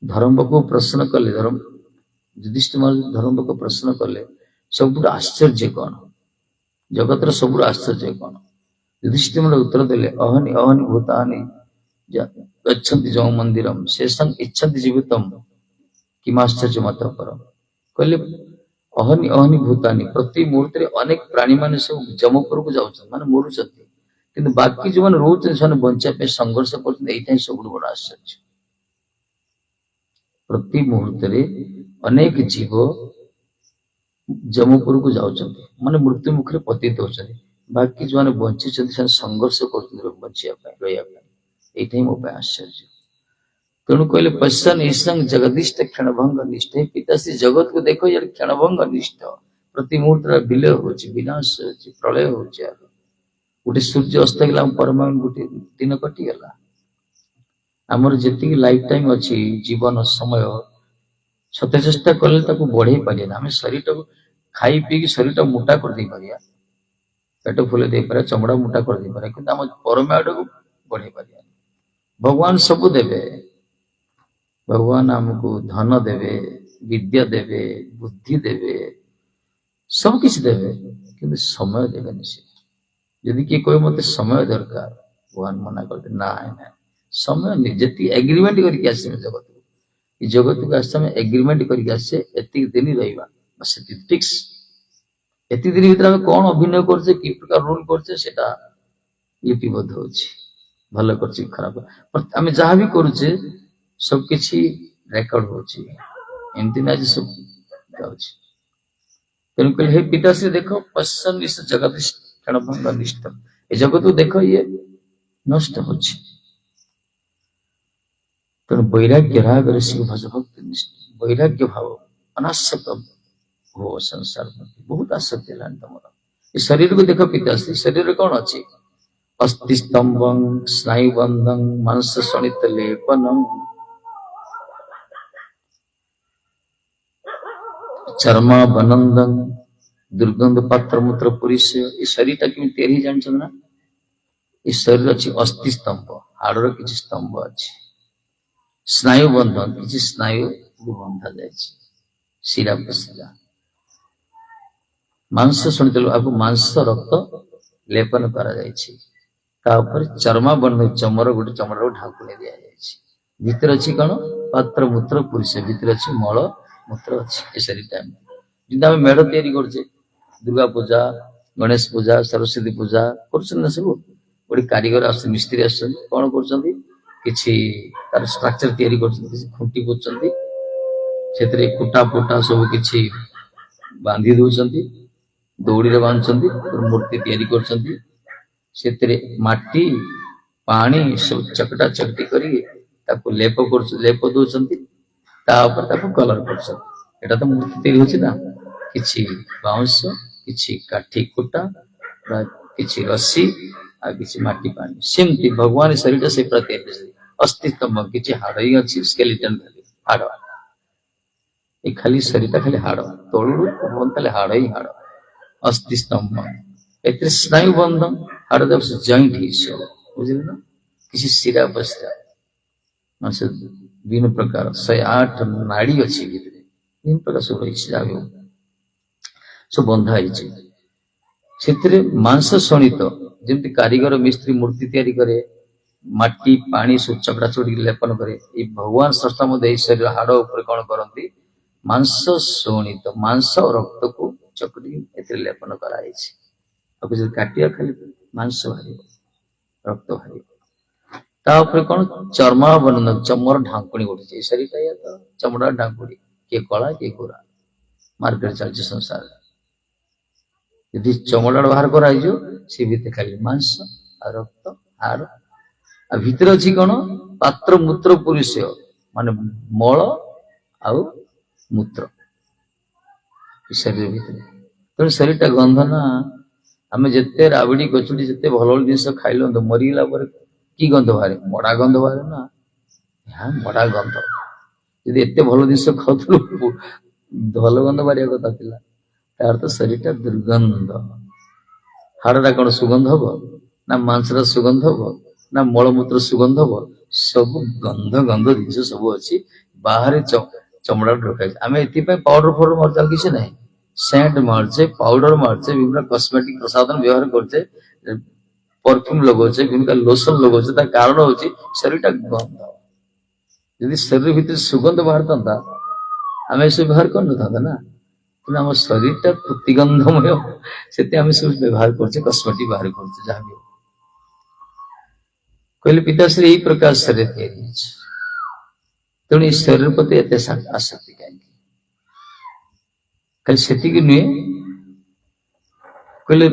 धर्म को प्रश्न कले धर्म युधिष्ठिर धर्म को प्रश्न कले सब आश्चर्य कौन जगत सब आश्चर्य कौन युधिष्ठिर उत्तर देले अहनि अहनि भूतानि गच्छन्ति जो मंदिरम शेषं इच्छन्ति जीवितम किमाश्चर्य मात्र पर कहले अहनि अहनि भूतानि प्रति मुहूर्त अनेक प्राणी मान सब जमपुर को जाउछन माने मरुछन्ति କିନ୍ତୁ ବାକି ଯୋଉମାନେ ରହୁଛନ୍ତି ସେମାନେ ବଞ୍ଚିବା ପାଇଁ ସଂଘର୍ଷ କରୁଛନ୍ତି। ଏଇଟା ହିଁ ସବୁଠୁ ବଡ ଆଶ୍ଚର୍ଯ୍ୟ। ପ୍ରତି ମୁହୂର୍ତ୍ତରେ ଅନେକ ଜୀବ ଯମପୁରକୁ ଯାଉଛନ୍ତି, ମାନେ ମୃତ୍ୟୁ ମୁଖରେ ପତିତ ହଉଛନ୍ତି। ବାକି ଯୋଉମାନେ ବଞ୍ଚିଛନ୍ତି ସେମାନେ ସଂଘର୍ଷ କରୁଛନ୍ତି ବଞ୍ଚିବା ପାଇଁ, ରହିବା ପାଇଁ। ଏଇଟା ହିଁ ମୋ ପାଇଁ ଆଶ୍ଚର୍ଯ୍ୟ। ତେଣୁ କହିଲେ ପଶ୍ୟନ୍ ଈଶଂ ଜଗଦିଷ୍ଟ କ୍ଷଣଭଙ୍ଗ ନିଷ୍ଠ। ହେ ପିତାଶ୍ରୀ, ଜଗତକୁ ଦେଖ, ଇଆଡେ କ୍ଷଣଭଙ୍ଗ ନିଷ୍ଠ। ପ୍ରତି ମୁହୂର୍ତ୍ତରେ ବିଲୟ ହଉଛି, ବିନାଶ ହଉଛି, ପ୍ରଳୟ ହଉଛି। ଗୋଟେ ସୂର୍ଯ୍ୟ ଅସ୍ତ ଗଲା, ପରମାଣୁ ଗୋଟେ ଦିନ କଟିଗଲା। ଆମର ଯେତିକି ଲାଇଫ ଟାଇମ ଅଛି, ଜୀବନ ସମୟ, ସତେ ଚେଷ୍ଟା କଲେ ତାକୁ ବଢେଇ ପାରିବା। ଆମେ ଶରୀରଟାକୁ ଖାଇ ପିଇକି ଶରୀରଟା ମୋଟା କରିଦେଇ ପାରିବା, ପେଟ ଫୁଲେଇ ଦେଇପାରିବା, ଚମଡା ମୋଟା କରିଦେଇ ପାରିବା, କିନ୍ତୁ ଆମ ପରମାଣୁଟାକୁ ବଢେଇ ପାରିବା। ଭଗବାନ ସବୁ ଦେବେ। ଭଗବାନ ଆମକୁ ଧନ ଦେବେ, ବିଦ୍ୟା ଦେବେ, ବୁଦ୍ଧି ଦେବେ, ସବୁ କିଛି ଦେବେ, କିନ୍ତୁ ସମୟ ଦେବେନି। ସେ ଯଦି କିଏ କହିବ ମତେ ସମୟ ଦରକାର, ଭଗବାନ ମନା କରିଦେବେ, ନାଇଁ ନାଇଁ, ସମୟ ନେଇ ଯେତିକି ଏଗ୍ରିମେଣ୍ଟ କରିକି ଆସିବେ ଜଗତକୁ, ଏ ଜଗତକୁ ଆସିছে ଆମେ ଏଗ୍ରିମେଣ୍ଟ କରିକି ଆସିଛେ, ଏତିକି ଦିନ ରହିବା, ସେତିକି ଫିକ୍ସ। ଏତିକି ଦିନ ଭିତରେ ଆମେ କଣ ଅଭିନୟ କରୁଛେ, କି ପ୍ରକାର ରୋଲ କରୁଛେ, ସେଟା ଲିପିବଦ୍ଧ ହଉଛି। ଭଲ କରୁଛି, ଖରାପ, ଆମେ ଯାହା ବି କରୁଛେ ସବୁ କିଛି ରେକର୍ଡ ହଉଛି। ଏମିତି ନା ଯେ ସବୁ ଯାଉଛି। ତେଣୁ କହିଲେ ହେ ପିତାଶ୍ରୀ ଦେଖ, ପଶ୍ୟନ୍ ଈଶ ଜଗଦିଷ୍ଟ କ୍ଷଣଭଙ୍ଗ ନିଷ୍ଠ। ଏ ଜଗତକୁ ଦେଖ, ଇଏ ନଷ୍ଟ ହଉଛି। ତେଣୁ ବୈରାଗ୍ୟ ରାଗରେ ଶିବ ଭଜ ଭକ୍ତି ନିଷ୍ଠ। ବୈରାଗ୍ୟ ଭାବ, ଅନାସକ୍ତ ହୋ ସଂସାର ପ୍ରତି। ବହୁତ ଆସକ୍ତି ହେଲାଣି ତମର। ଏ ଶରୀରକୁ ଦେଖ ପିତାଶ୍ରୀ, ଶରୀରରେ କଣ ଅଛି? ଅସ୍ଥି ସ୍ତମ୍ଭଂ ସ୍ନାୟୁବନ୍ଧଂ ମାଂସ ଶଣିତ ଲେପନଂ ଚର୍ମାବନନ୍ଦଂ ଦୁର୍ଗନ୍ଧ ପାତ୍ର ମୂତ୍ର ପରିଚୟ। ଏ ଶରୀରଟା କେମିତି ତିଆରି ହେଇ ଜାଣିଛନ୍ତି ନା? ଏ ଶରୀର ଅଛି ଅସ୍ଥି ସ୍ତମ୍ଭ, ହାଡର କିଛି ସ୍ତମ୍ଭ ଅଛି। ସ୍ନାୟୁବନ୍ଧ, କିଛି ସ୍ନାୟୁକୁ ବନ୍ଧା ଯାଇଛି, ଶିରା ପ୍ରଶିରା। ମାଂସ ଶୁଣିଥିଲୁ, ଆକୁ ମାଂସ ରକ୍ତ ଲେପନ କରାଯାଇଛି। ତା ଉପରେ ଚର୍ମାବର୍ଣ୍ଣ, ଚମର ଗୋଟେ ଚମଡ଼ାକୁ ଢାଙ୍କୁଣି ଦିଆଯାଇଛି। ଭିତରେ ଅଛି କଣ? ପାତ୍ର ମୂତ୍ର ପୁରୁଷ, ଭିତରେ ଅଛି ମଳ ମୂତ୍ର ଅଛି। ଏ ଶରୀରଟା ଯେମିତି ଆମେ ମେଢ ତିଆରି କରୁଛେ, ଦୁର୍ଗା ପୂଜା, ଗଣେଶ ପୂଜା, ସରସ୍ୱତୀ ପୂଜା କରୁଛନ୍ତି ନା ସବୁ। ଗୋଟେ କାରିଗର ଆସୁଛନ୍ତି, ମିସ୍ତ୍ରୀ ଆସୁଛନ୍ତି, କଣ କରୁଛନ୍ତି? କିଛି ତାର ଷ୍ଟ୍ରକ୍ଚର ତିଆରି କରୁଛନ୍ତି, କିଛି ଖୁଣ୍ଟି କରୁଛନ୍ତି, ସେଥିରେ କୁଟା ଫୁଟା ସବୁ କିଛି ବାନ୍ଧି ଦଉଛନ୍ତି, ଦଉଡିରେ ବାନ୍ଧୁଛନ୍ତି, ମୂର୍ତ୍ତି ତିଆରି କରୁଛନ୍ତି। ସେଥିରେ ମାଟି ପାଣି ସବୁ ଚକଟା ଚକଟି କରି ତାକୁ ଲେପ ଦଉଛନ୍ତି, ତାପରେ ତାକୁ କଲର କରୁଛନ୍ତି। ଏଟା ତ ମୂର୍ତ୍ତି ତିଆରି ହଉଛି ନା। କିଛି ବାଉଁଶ, କିଛି କାଠି କୁଟା, କିଛି ରସି, ଆଉ କିଛି ମାଟି ପାଣି। ସେମିତି ଭଗବାନ ଶରୀରଟା ସେ ପୁରା ତିଆରି କରିଛନ୍ତି। ଅସ୍ତିତ୍ୱ କିଛି ହାଡ ହିଁ ଅଛି, ସ୍କେଲିଟନ ଖାଲି ହାଡ। ଏ ଖାଲି ଶରୀରଟା ଖାଲି ହାଡ, ତଳୁ ଖାଲି ହାଡ ହିଁ ହାଡ। ଅସ୍ଥି ସ୍ତମ୍ଭ, ଏଥିରେ ସ୍ନାୟୁ ବନ୍ଧ, ହାଡ ଯାକ ଜଏଣ୍ଟ ହେଇଛି, ବୁଝିଲେ ନା? କିଛି ଶିରା ବସ୍ତା, ମାନେ ବିଭିନ୍ନ ପ୍ରକାର 108 ନାଡି ଅଛି ଭିତରେ, ବିଭିନ୍ନ ପ୍ରକାର ସବୁ ରହିଛି, ସବୁ ବନ୍ଧା ହେଇଛି। ସେଥିରେ ମାଂସ ଶୋଣିତ, ଯେମିତି କାରିଗର ମିସ୍ତ୍ରୀ ମୂର୍ତ୍ତି ତିଆରି କରେ, ମାଟି ପାଣି ସବୁ ଚକଟା ଚକଟିକି ଲେପନ କରେ, ଏଇ ଭଗବାନ ସ୍ରଷ୍ଟା ମଧ୍ୟ ଏଇ ଶରୀର ହାଡ ଉପରେ କଣ କରନ୍ତି? ମାଂସ ଶୋଣିତ, ମାଂସ ରକ୍ତକୁ ଚକଟି ଏଥିରେ ଲେପନ କରାଯାଇଛି। ତାକୁ ଯଦି କାଟିବା ଖାଲି ମାଂସ ବାହାରିବ, ରକ୍ତ ବାହାରିବ। ତା ଉପରେ କଣ? ଚର୍ମାବର୍ଣ୍ଣ, ଚମର ଢାଙ୍କୁଣି ଉଠିଛି। ଏ ଶରୀରଟା ତ ଚମଡ଼ା ଢାଙ୍କୁଣି, କିଏ କଳା କିଏ ଗୋରା, ମାର୍କେଟ ଚାଲିଛି ସଂସାରରେ। ଯଦି ଚମଡ଼ା ବାହାର କରାଯିବ, ସେ ଭିତରେ ଖାଲି ମାଂସ ଆଉ ରକ୍ତ, ହାଡ, ଆଉ ଭିତରେ ଅଛି କଣ? ପାତ୍ର ମୂତ୍ର ପୁରୁଷ, ମାନେ ମଳ ଆଉ ମୂତ୍ର ଶରୀର ଭିତରେ। ତେଣୁ ଶରୀରଟା ଗନ୍ଧ ନା। ଆମେ ଯେତେ ରାବିଡି କଚୁଡି, ଯେତେ ଭଲ ଭଲ ଜିନିଷ ଖାଇଲେ ମରିଗଲା ପରେ କି ଗନ୍ଧ ବାହାରେ? ମଡା ଗନ୍ଧ ବାହାରେ ନା। ଏହା ମଡା ଗନ୍ଧ। ଯଦି ଏତେ ଭଲ ଜିନିଷ ଖାଉଥିଲୁ, ଭଲ ଗନ୍ଧ ବାହାରିବା କଥା ଥିଲା। ତାର ତ ଶରୀରଟା ଦୁର୍ଗନ୍ଧ। ହାଡଟା କଣ ସୁଗନ୍ଧ ହବ? ନା ମାଂସଟା ସୁଗନ୍ଧ ହବ? ନା ମଳମୂତ୍ର ସୁଗନ୍ଧ ହବ? ସବୁ ଗନ୍ଧ ଜିନିଷ ସବୁ ଅଛି ବାହାରେ, ଚମଡାଟା ରଖାଯାଇଛି। ଆମେ ଏଥିପାଇଁ ପାଉଡର ଫାଉଡର ମାରୁଛୁ, କିଛି ନାହିଁ। ସେଣ୍ଟ ମାରୁଛେ, ପାଉଡର ମାରୁଛେ, ବିଭିନ୍ନ କସ୍ମେଟିକ ପ୍ରସାଧନ ବ୍ୟବହାର କରୁଛେ, ପରଫ୍ୟୁମ ଲଗାଉଛେ, ବିଭିନ୍ନ ଲୋସନ ଲଗାଉଛେ। ତା କାରଣ ହଉଛି ଶରୀରଟା ଗନ୍ଧ। ଯଦି ଶରୀର ଭିତରେ ସୁଗନ୍ଧ ବାହାରିଥାନ୍ତା, ଆମେ ଏସବୁ ବ୍ୟବହାର କରିନଥାନ୍ତା ନା। କିନ୍ତୁ ଆମ ଶରୀରଟା ପ୍ରତିଗନ୍ଧମୟ, ସେଥିପାଇଁ ଆମେ ସବୁ ବ୍ୟବହାର କରୁଛେ, କସ୍ମେଟିକ ବ୍ୟବହାର କରୁଛେ, ଯାହା ବି। कहले पिताश्री यही प्रकार शरीर तैयारी तेणु ये शरीर प्रति एत आसक्ति कहीं खाली से नुहे कहले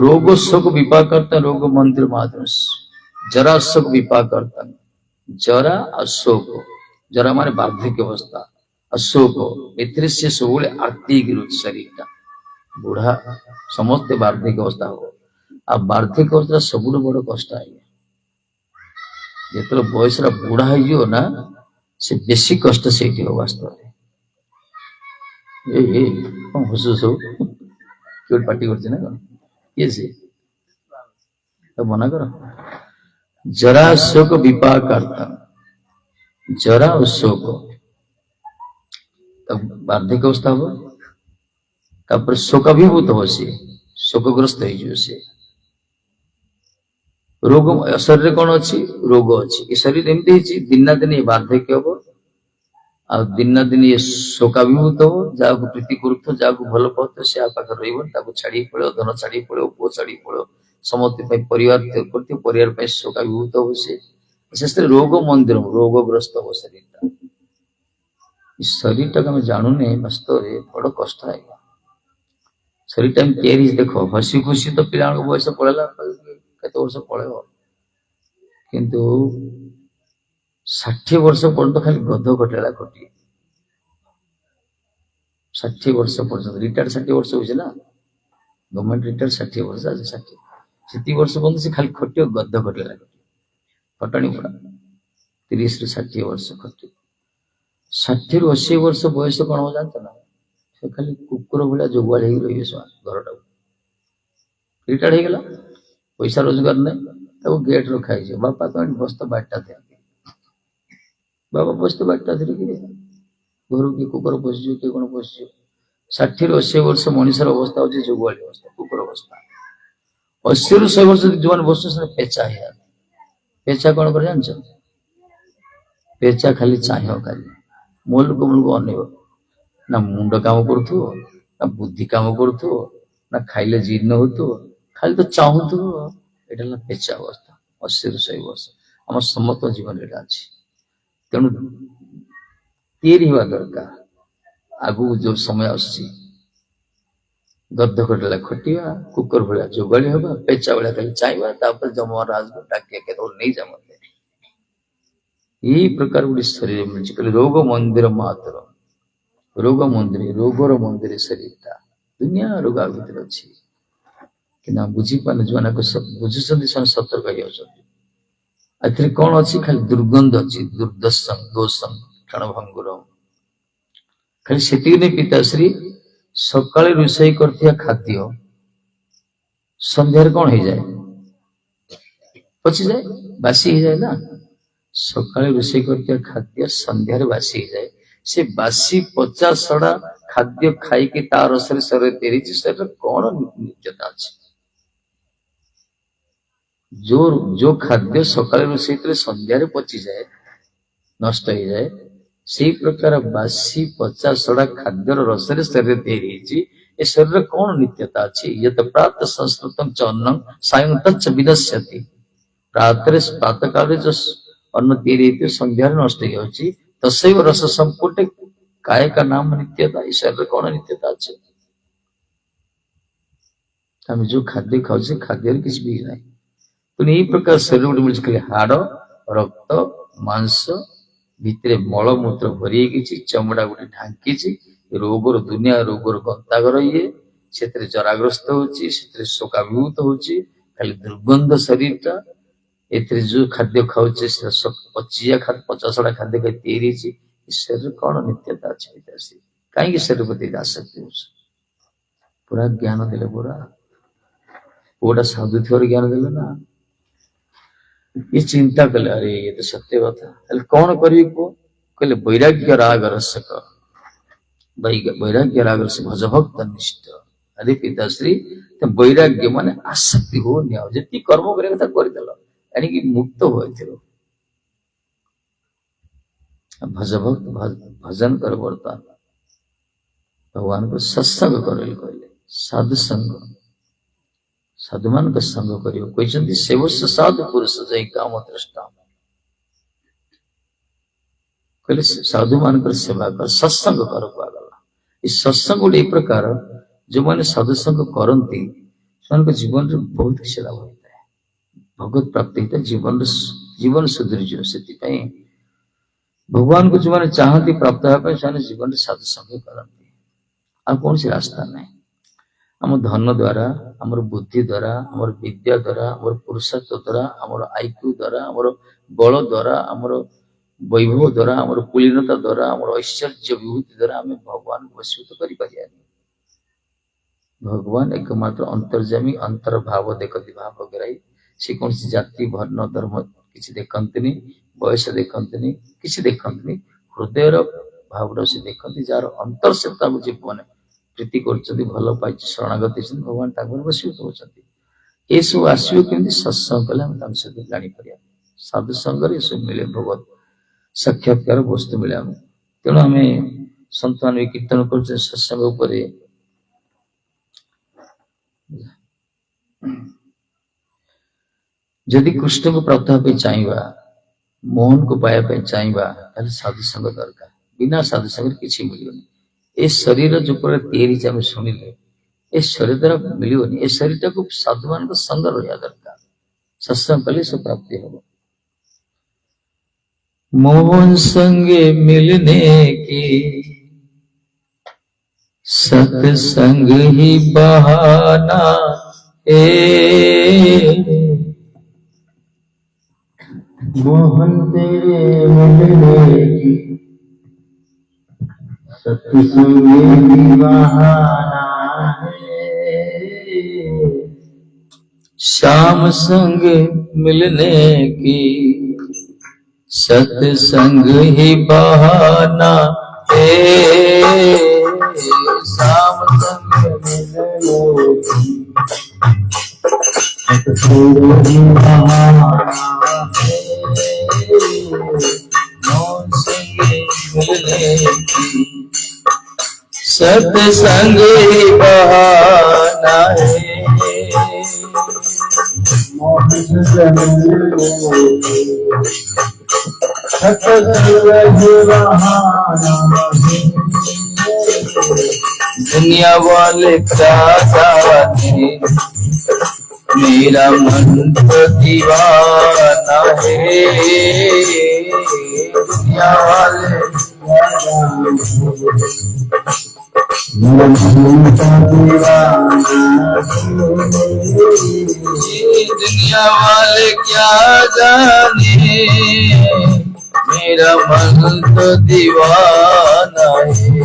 रोग शोक विपाक करता रोग मंदिर माधुष जरा शोक विपाक करता जरा अशोक जरा माने वार्धक्य अवस्था अशोक एथिरे से सब आर्ति गिरुच शरीर बुढ़ा समस्त वार्धक्य अवस्था हो आ वार्धक्य अवस्था सब बड़ कष्ट है जो बयस बुढ़ा हो ना से बेसी कष्ट से हो वास्तव हसु सब क्यों पार्टी करते ना कौन ये से तो मना करो जरा शोक विपाक करता जरा और शोक तब वार्धक्य अवस्था हो तापर शोकाभिभूत हो सी शोकग्रस्त हो रोग शरीर कौन अच्छी रोग अच्छी शरीर एमती दिन दिन ये वार्धक्य हम आ दिन दिन ये शोकाभिभूत हो जहाँ प्रीति करुथ जहाँ भल पाथ से पाखे रही छाड़ी पड़ो धन छाड़ी पड़ो पुओ छाड़ी पड़ो समस्त परिवार त्याग कर परिवार शोकाभिभूत हो शेष रोग मंदिर रोगग्रस्त हो शरीर टाक आम जानूने वास्तव बड़ कष्ट है शरीर टाइम तैयारी देख हसी खुशी तो पिला बयस पड़ेगा केत वर्ष पड़ेब किंतु 60 वर्ष पर्यंत खाली गध घटेला खटी 60 वर्ष पर्यंत रिटायर्ड 60 वर्ष हो गवर्नमेंट रिटायर्ड 60 वर्ष आज 60 70 वर्ष पर्यंत से खाली खटियो गध घटेला खटाणी पड़ा 30 ରୁ 60 वर्ष खटी 60 ରୁ 80 वर्ष बयस कौन हो जानते ना से खाली कुकुर भाया जोगाड़ रही घर टाक रिटायर्ड हो गला पैसा रोजगार नहीं गेट रखाई बापा तो बस्त बाटा थे बाबा बस्त बाटा थे घर की कुकुर पशु किए कौन पशु 60 ରୁ 80 वर्ष मनीषर अवस्था हूँ जोगाड़ी अवस्था कुकुर अवस्था 80 ରୁ 100 वर्ष जो बस पेचा है पेचा कौन कर जान पेचा खाली चाह खाली मुल्क अनेब ना मुंड काम करू ना बुद्धि काम करू ना खाइले जीर्ण हो खाली तो चाहूथु एटा पेचा अवस्था 80 ରୁ 100 वर्ष आम समस्त जीवन एटा अच्छी तेणु तैयारी हवा दरकार आगु जो समय आसी गद्द खटला खटिया कुकर भाया जोगाड़ी हवा पेचा भाया खाली चाहिए जमा राज डाकिया के नहीं जा मत यही प्रकार गोटे शरीर मिलती कहले रोग मंदिर मातर रोग मंदिर रोगर मंदिर शरीर दुनिया रोग आ भर अच्छी कि बुझीपारे जो बुझुं सतर्क हो कौन अच्छी खाली दुर्गंध अच्छी दुर्दर्शन दोषम क्षणभंगुर खाली से पिताश्री सका रोषे कर खाद्य संध्यार कौन हो जाए पची जाए बासी हो जाए ना सका रोषे कर खाद्य संध्यार बासी हो जाए से बासी पचा सड़ा खाद्य खाई तार शरीर तेरी शरीर कौन नित्यता अच्छी जो खाद्य सकाले रोषे संध्यारे पची जाए नष्ट हो जाए से प्रकार बासी पचा सड़ा खाद्यर रसरे शरीर तैयारी ए शरीर कौन नित्यता अच्छी ये तो प्रातः संस्कृतम च अन्नम सायं तच्च विनश्यति प्रातः काल जो अन्न तैयारी संध्यारे नष्ट हो जाए तस्व रस संपुट काय का नाम नित्यता ये शरीर कौन नित्यता अच्छे आम जो खाद्य खाऊ खाद्य किसी भी नहीं तो यही प्रकार शरीर गोटे मिलती खाली हाड़ रक्त मांस भितर मलमूत्र भरी चमड़ा गोटे ढांकी रोगर दुनिया रोगर गंताघर ये से जराग्रस्त होची शोकाभिभूत होची खाली दुर्गंध शरीर टा ए जो खाद्य खाऊचे पचिया पचासड़ा खाद्य का तैयारी शरीर कौन नित्यता अच्छी कहीं शरीर प्रति आसक्ति हो पूरा ज्ञान देले पूरा गोटा साधु थी ज्ञान देले ना ये चिंता कले अरे ये तो सत्य कथा कौन करी कहले वैराग्य राग रसक वैराग्य राग रस भज भक्त निष्ठ अरे पिताश्री तो वैराग्य माने आसक्ति हो जी कर्म करदेल एणिक मुक्त हो भज भक्त भजन कर बर्तमान भगवान को सत्संग कर कहले साधु संग साधु मान संग करियो कहते सेवस्य साधु पुरुष जय काम दृष्टा कहले साधु मान सेवा कर सत्संग कर कुआगला सत्संग गोटे प्रकार जो मैंने साधु संग करती से जीवन में बहुत किसी लाभ होता है भगवत प्राप्ति होता है जीवन सुधरीज से भगवान को जो मैंने चाहती प्राप्त होगा जीवन में साधु संग करती आ कौन सी रास्ता नहीं आम धन द्वारा आम बुद्धि द्वारा आम विद्या द्वारा आम पुरुषत्व द्वारा आम आईक्यू द्वारा आम बल द्वारा आम वैभव द्वारा आम कुलीनता द्वारा आम ऐश्वर्य विभूति द्वारा आम भगवान को वशीभूत कर भगवान एकमात्र अंतर्जामी अंतर्भाव देखती भाव गिराई से कौन सी जाति वर्ण धर्म किसी देखती बयस देखती किसी देखती हृदय भाव से देखती जार अंतर से मैंने प्रीति कर भल पाई शरणागति भगवान वशीभूत होती ये सब आसो कमी सत्संग कले सहित जापर साधु संग सब मिले भगवत साक्षात्कार वस्तु मिले आम तेणु आम सत मान कीर्तन कर सत्संग जदि कृष्ण को प्राप्त होगा चाहिए मोहन को पाया चाहिए साधु संग दरकार बिना साधु संग किसी मिलनी ए शरीर जो तैयारी शुणिले ए शरीर द्वारा मिलनी ए शरीर को साधु मान संग रहा दरकार सत्संग कले सब प्राप्ति हम मोहन संगे मिलने की सत्संग ही बहाना मोहन तेरे मिलने की सत्संग ही बहाना है श्याम संग मिलने की सत्संग ही बहाना है श्याम संग मिलने की सत्संग ही बहाना है मोहन संगे मिलने की सत्संग ही बहाना है मोहन संग मिलने की सत्संग ही बहाना है दुनिया वाले क्या जाने मेरा मन तो दीवाना है दुनिया वाले मेरा मन तो दीवाना दुनिया वाले क्या जाने मेरा मन तो दीवाना है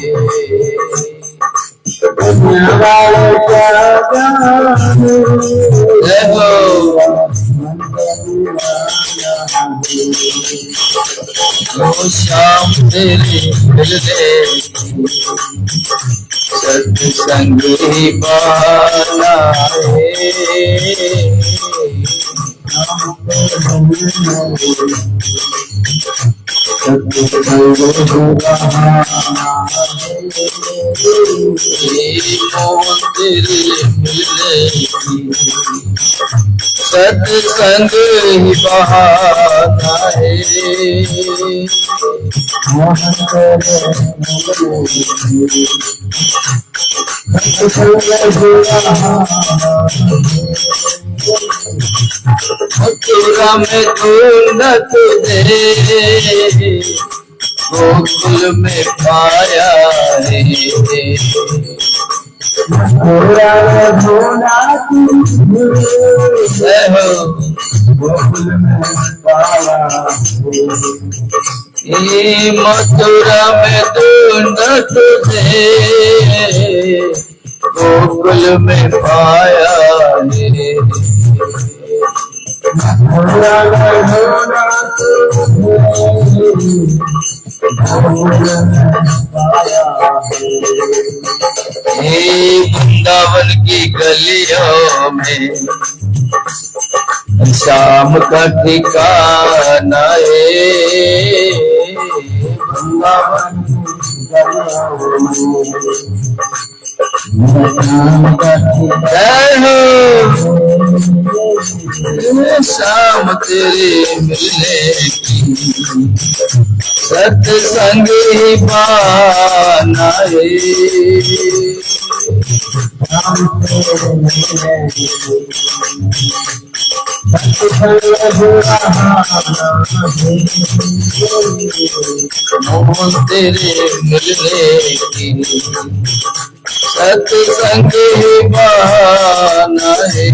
दुनिया वाले क्या जाने श्याम तेरे मिलने सत्संग ही बहाना है मोहन तेरे मिलने सत्संग ही बहाना है मथुरा में ढूंढ तुझे गोकुल में पाया है मथुरा में ढूंढा तुझे गोकुल में पाया ये मथुरा में ढूंढ तुझे गोकुल में पाया है मथुरा में ढूंढा तुझे गोकुल में पाया वृंदावन की गलियों में शाम का ठिकाना है जय हो शाम तेरे मिलने की सत्संग ही पाना है। मोहन तेरे मिलने की सत्संग ही पाना है।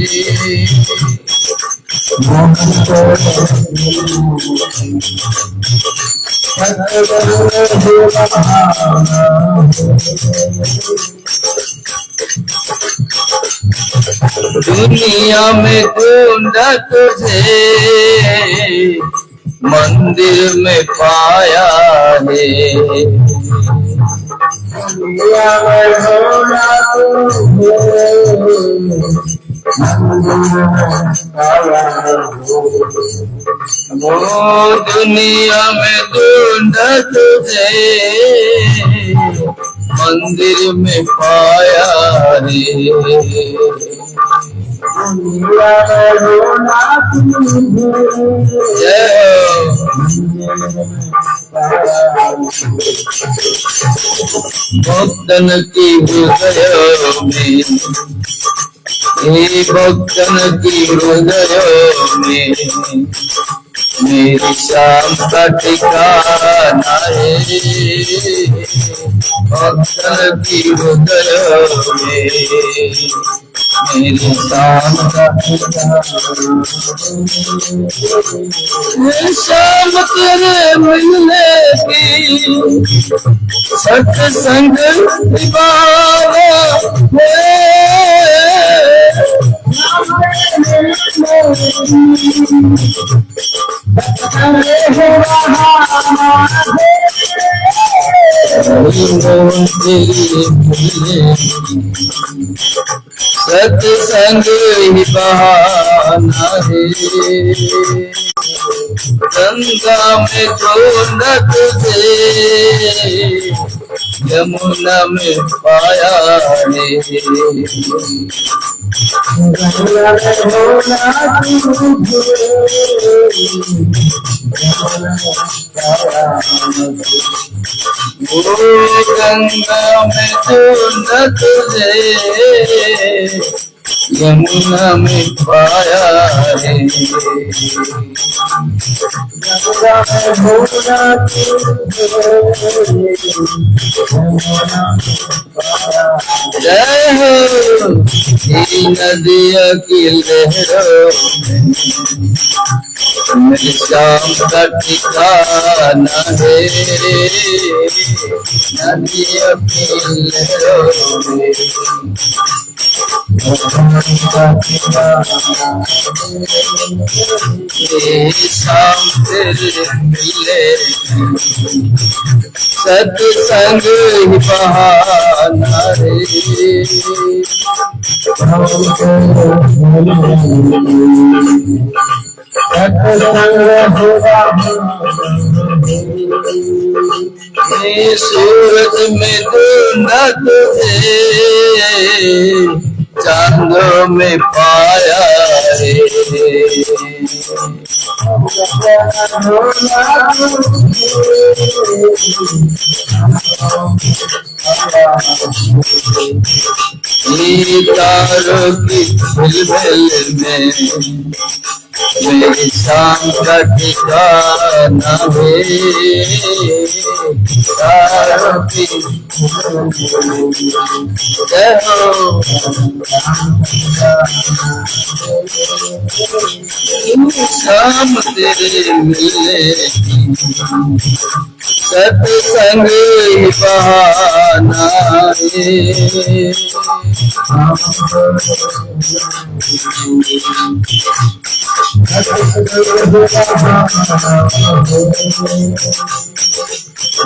दुनिया में ढूंढा तुझे मंदिर में पाया है। दुनिया में ढूंढा वो दुनिया में ढूंढा तुझे मंदिर में पाया रे। भक्तन की हृदयों में भक्तन की हृदयों में मेरी शाम का ठिकाना है। भक्तन की हृदयों में मेरी शाम का शाम तेरे मिलने की सत्संग सत्संग ही बहाना है। गंगा में छोड़ तुझे यमुना में पाया है। गंगा में छोड़ तुझे यमुना में पाया है। जय हो नदिया की लहरों मेरी शाम का ठिकाना है। नदिया की लहरों में शाम तेरे मिले सत्संग ही बहाना रे। सूरज में ढूंढा तुझे चांदों में पाया रे। तारों की झिलमिल में मेरी शाम का ठिकाना है। तारों की जय हो शाम तेरे मिलने सत्संग ही बहाना है।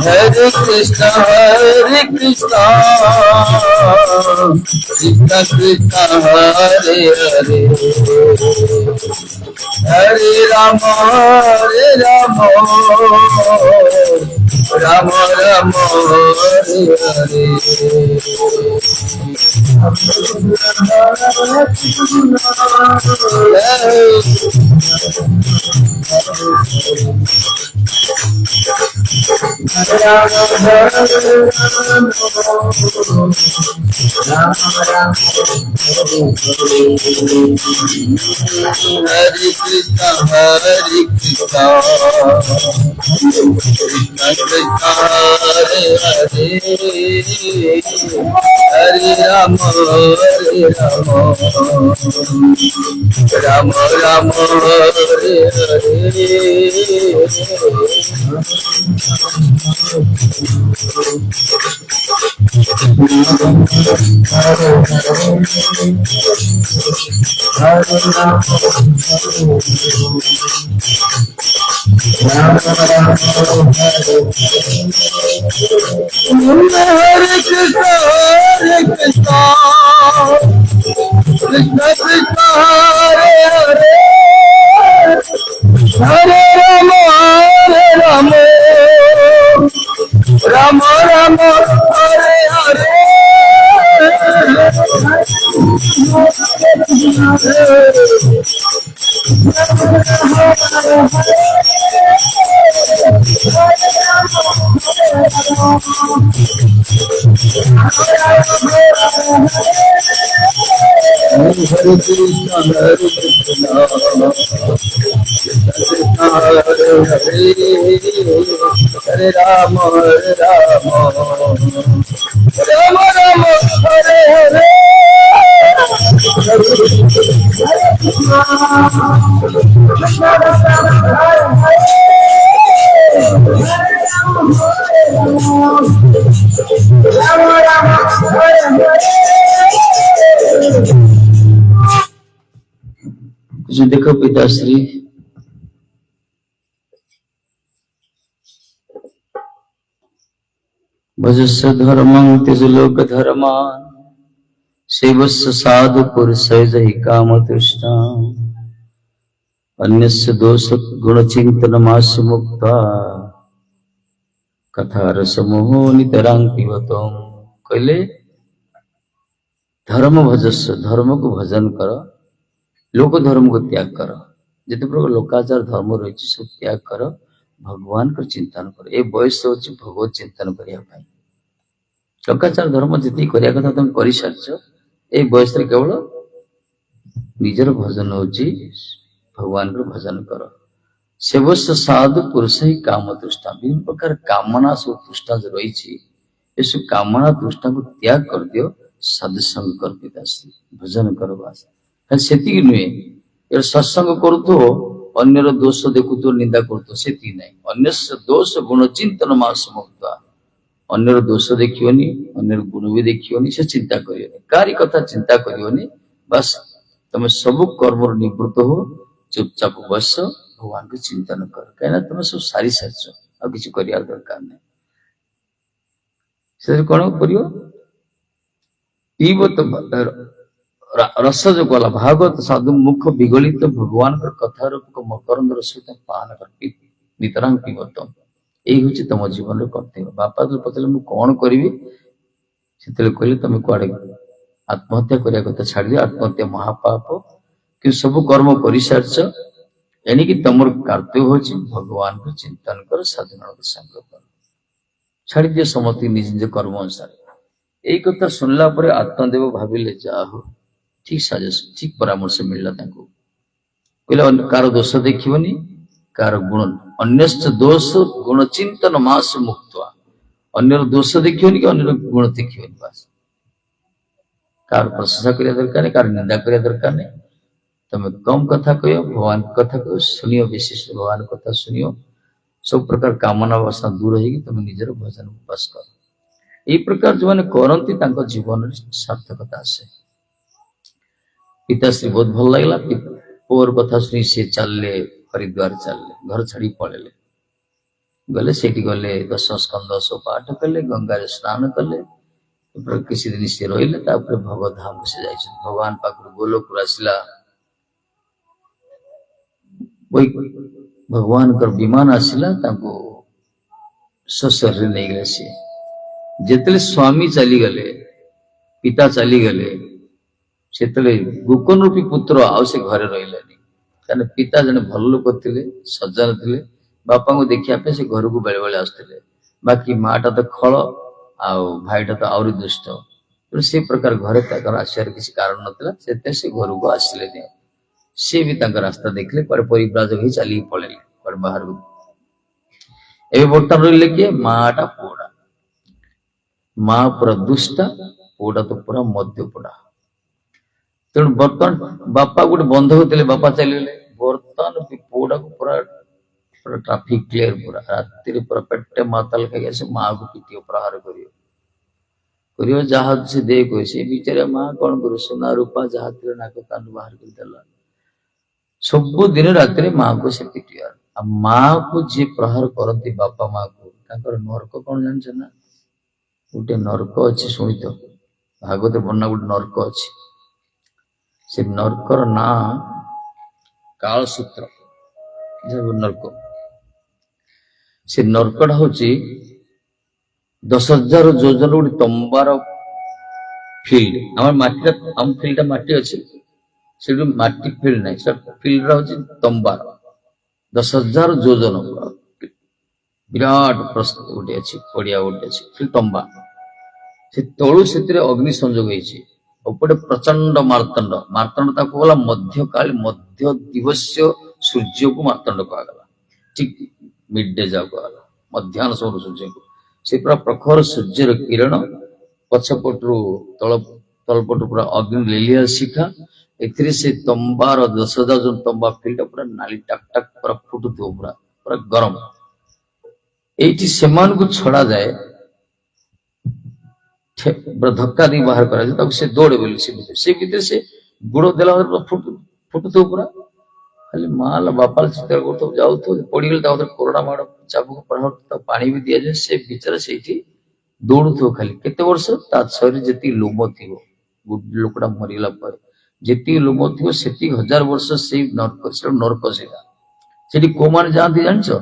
हरे कृष्णा कृष्णा कृष्णा हरे हरे हरे राम राम राम हरे हरे हरे कृष्ण कृष्ण कृष्ण हरे हरे हरे राम राम राम हरे हरे कृष्ण कृष्ण कृष्ण हरे हरे हरे राम राम राम हरे हरे हरे कृष्ण हरे हरे राम राम राम हरे हरे कुछ देखो पिताश्री भजस्य धर्मं त्यज लोक धर्मान सेवस्य साधु पुरुषैः कामतृष्णा अन्यस्य दोष गुण चिंतनमास्य मुक्ता कथा रसमोहो नितरां पिबतम कहले धर्म भजस्य धर्म को भजन कर लोक धर्म को त्याग कर जिते प्रकार लोकाचार धर्म रही सब त्याग कर भगवान को चिंतन कर ए बयस होची भगवत चिंतन करिया पाई लोकाचार धर्म जिते करिया कथा तुम करि सारछ ए बयस रे केवल निजर भजन होची भगवान को भजन कर सेवस्य साधु पुरुष ही काम तृष्णा विभिन्न प्रकार कामना सब तृष्णा जो रही इस कामना तृष्णा को त्याग कर दियो साधु संग कर पिताश्री भजन कर बास से नुहे यार सत्संग करू तो अन्यर दोष देखु तो निंदा करू तो से नहीं अन्य दोष गुण चिंतन मास मुक्त अन्यर दोष देखियोनी अन्यर गुण भी देखियोनी से चिंता करियोनी कारी कथा चिंता करियोनी बस तुम सब कर्म निवृत्त हो चुपचाप बस भगवान को चिंतन कर कहीं तुम सब सारी सारी आ किसी करिया दरकार नहीं से कौन करियो पीब तो रस जो गला भागवत साधु मुख विगलित भगवान कथा रूप मकरंद रस पान कर नितरांग पीबतम यही हूँ तुम जीवन कर्तव्य बापा जो पचारे मुझे कौन करी से कहले तुम कुआड़े आत्महत्या करने कथा छाड़ दियो आत्महत्या महापाप कि सब कर्म कर सारछ एणिकी तुम कर्तव्य हूँ भगवान को चिंतन कर साधना संग कर छाड़ दियो समस्त निज निज कर्म अनुसार यही कथा सुनला पर आत्मदेव भाविले जा हो ठीक सजेशन ठीक परामर्श मिलला कहले कार दोष देखिबनी कार गुण अन्यश्च दोष गुण चिंतन मास मुक्त अन्य दोष देखिबनी कि अन्य गुण देखिबनी बस कार प्रशंसा करिया दरकार नहीं कार निंदा करिया दरकार नहीं तुम कम कथा कहो भगवान कथा कहो सुनियो विशेष भगवान कथा सुनियो सब प्रकार कामना वासना दूर होगी तुम निजर भजन बस कर यही प्रकार जो मैंने करती जीवन सार्थकता आसे पिताश्री बहुत भल लगला पुअर कथा शुणी सी चलले हरिद्वार चलले घर छाड़ी पड़े गले से गले 10 स्कंद सब पाठ कले गंगा स्नान कले किसी दिन से रहिले भगवधाम से जाए भगवान पाखर गोलोक आसला वही भगवान कर विमान आसला स्वशरीर नहीं गले सी जेतले स्वामी चलीगले पिता चलीगले सेतले गोकर्ण रूपी पुत्र आउ से घरे रहिलानी कारण पिता जने भल लोक थिले सज्जन थिले बापा को देखिया पे से घर को बेले बेले आसुथिले बाकी माटा तो खळ आउ भाईटा तो आउरी दुष्ट तो से प्रकार घरे ताकर आसियार किसी कारण नथिला सेते से घर को आसिले ने से भी ताकर रास्ता देखले पर परिव्राजक ही चली पळेले पर बाहर को एबे वर्तमान रहिले के माटा पोड़ा माँ पूरा दुष्टा पोड़ा तो पूरा मध्य पोड़ा तेणु बर्तमान बापा गोटे बंध होते बापा चलीगले बर्तमान पोड़ा को पूरा पूरा ट्राफिक क्लियर पूरा राति पूरा पेटे माताल खाई आसे माँ को पिटियो प्रहार करियो जहा से दे कोई से बिचारे माँ कौन करू सोना रूपा जहा तेरे नाक कान बाहर कर देला सब दिन राति माँ को से पिटियो आ माँ को जे प्रहार करती बापा माँ को ताकर नरक कौन जानछ ना गोटे नरक अच्छी शुणी तो भागवत वर्णना गोटे नरक अच्छी से नरकर ना कालसूत्र नरक से नरकटा हूँ 10,000 योजन गोटे तंबार फिल्ड आम फिल्ड माटी अच्छी से माटी फिल्ड ना फिल्ड हूँ तंबार 10,000 योजन विराट प्रस्थ गोटे अच्छी पड़िया गोटे अच्छी फिल्ड तंबा से तलु से अग्नि संजोग होती उपटे प्रचंड मार्तंड मार्तंड ताको गला मध्यकाल मध्य दिवस्य सूर्य को मार्तंड कहगला ठीक मिड डे जाओ कहला मध्याह्न समय सूर्य को से पूरा प्रखर सूर्यर किरण पछपटू तलपटू पूरा अग्नि लेलिया शिखा एथिरे से तंबार 10,000 जन तंबा फील्ड पूरा नाली टक टक पूरा फुटुथो पूरा पूरा गरम एठी सेमान को छड़ा जाए धक्का दी बाहर करा जाए से दौड़े बोली से भीतर से गुड़ देला फुटुथो पूरा खाली माल बापाल चिंता करतो जाऊ तो पड़ी गल ताऊ कोरोना माड़ चाबुक प्रहार तो पानी भी दिया जाए से बिचारा सेठी दौड़ुथो खाली केते वर्ष ता शरीर जति लोम थिवो लोकड़ा मरिला पर जति लोम थिवो सेति 1000 वर्ष से नरक सेठी को मान जानती जानछो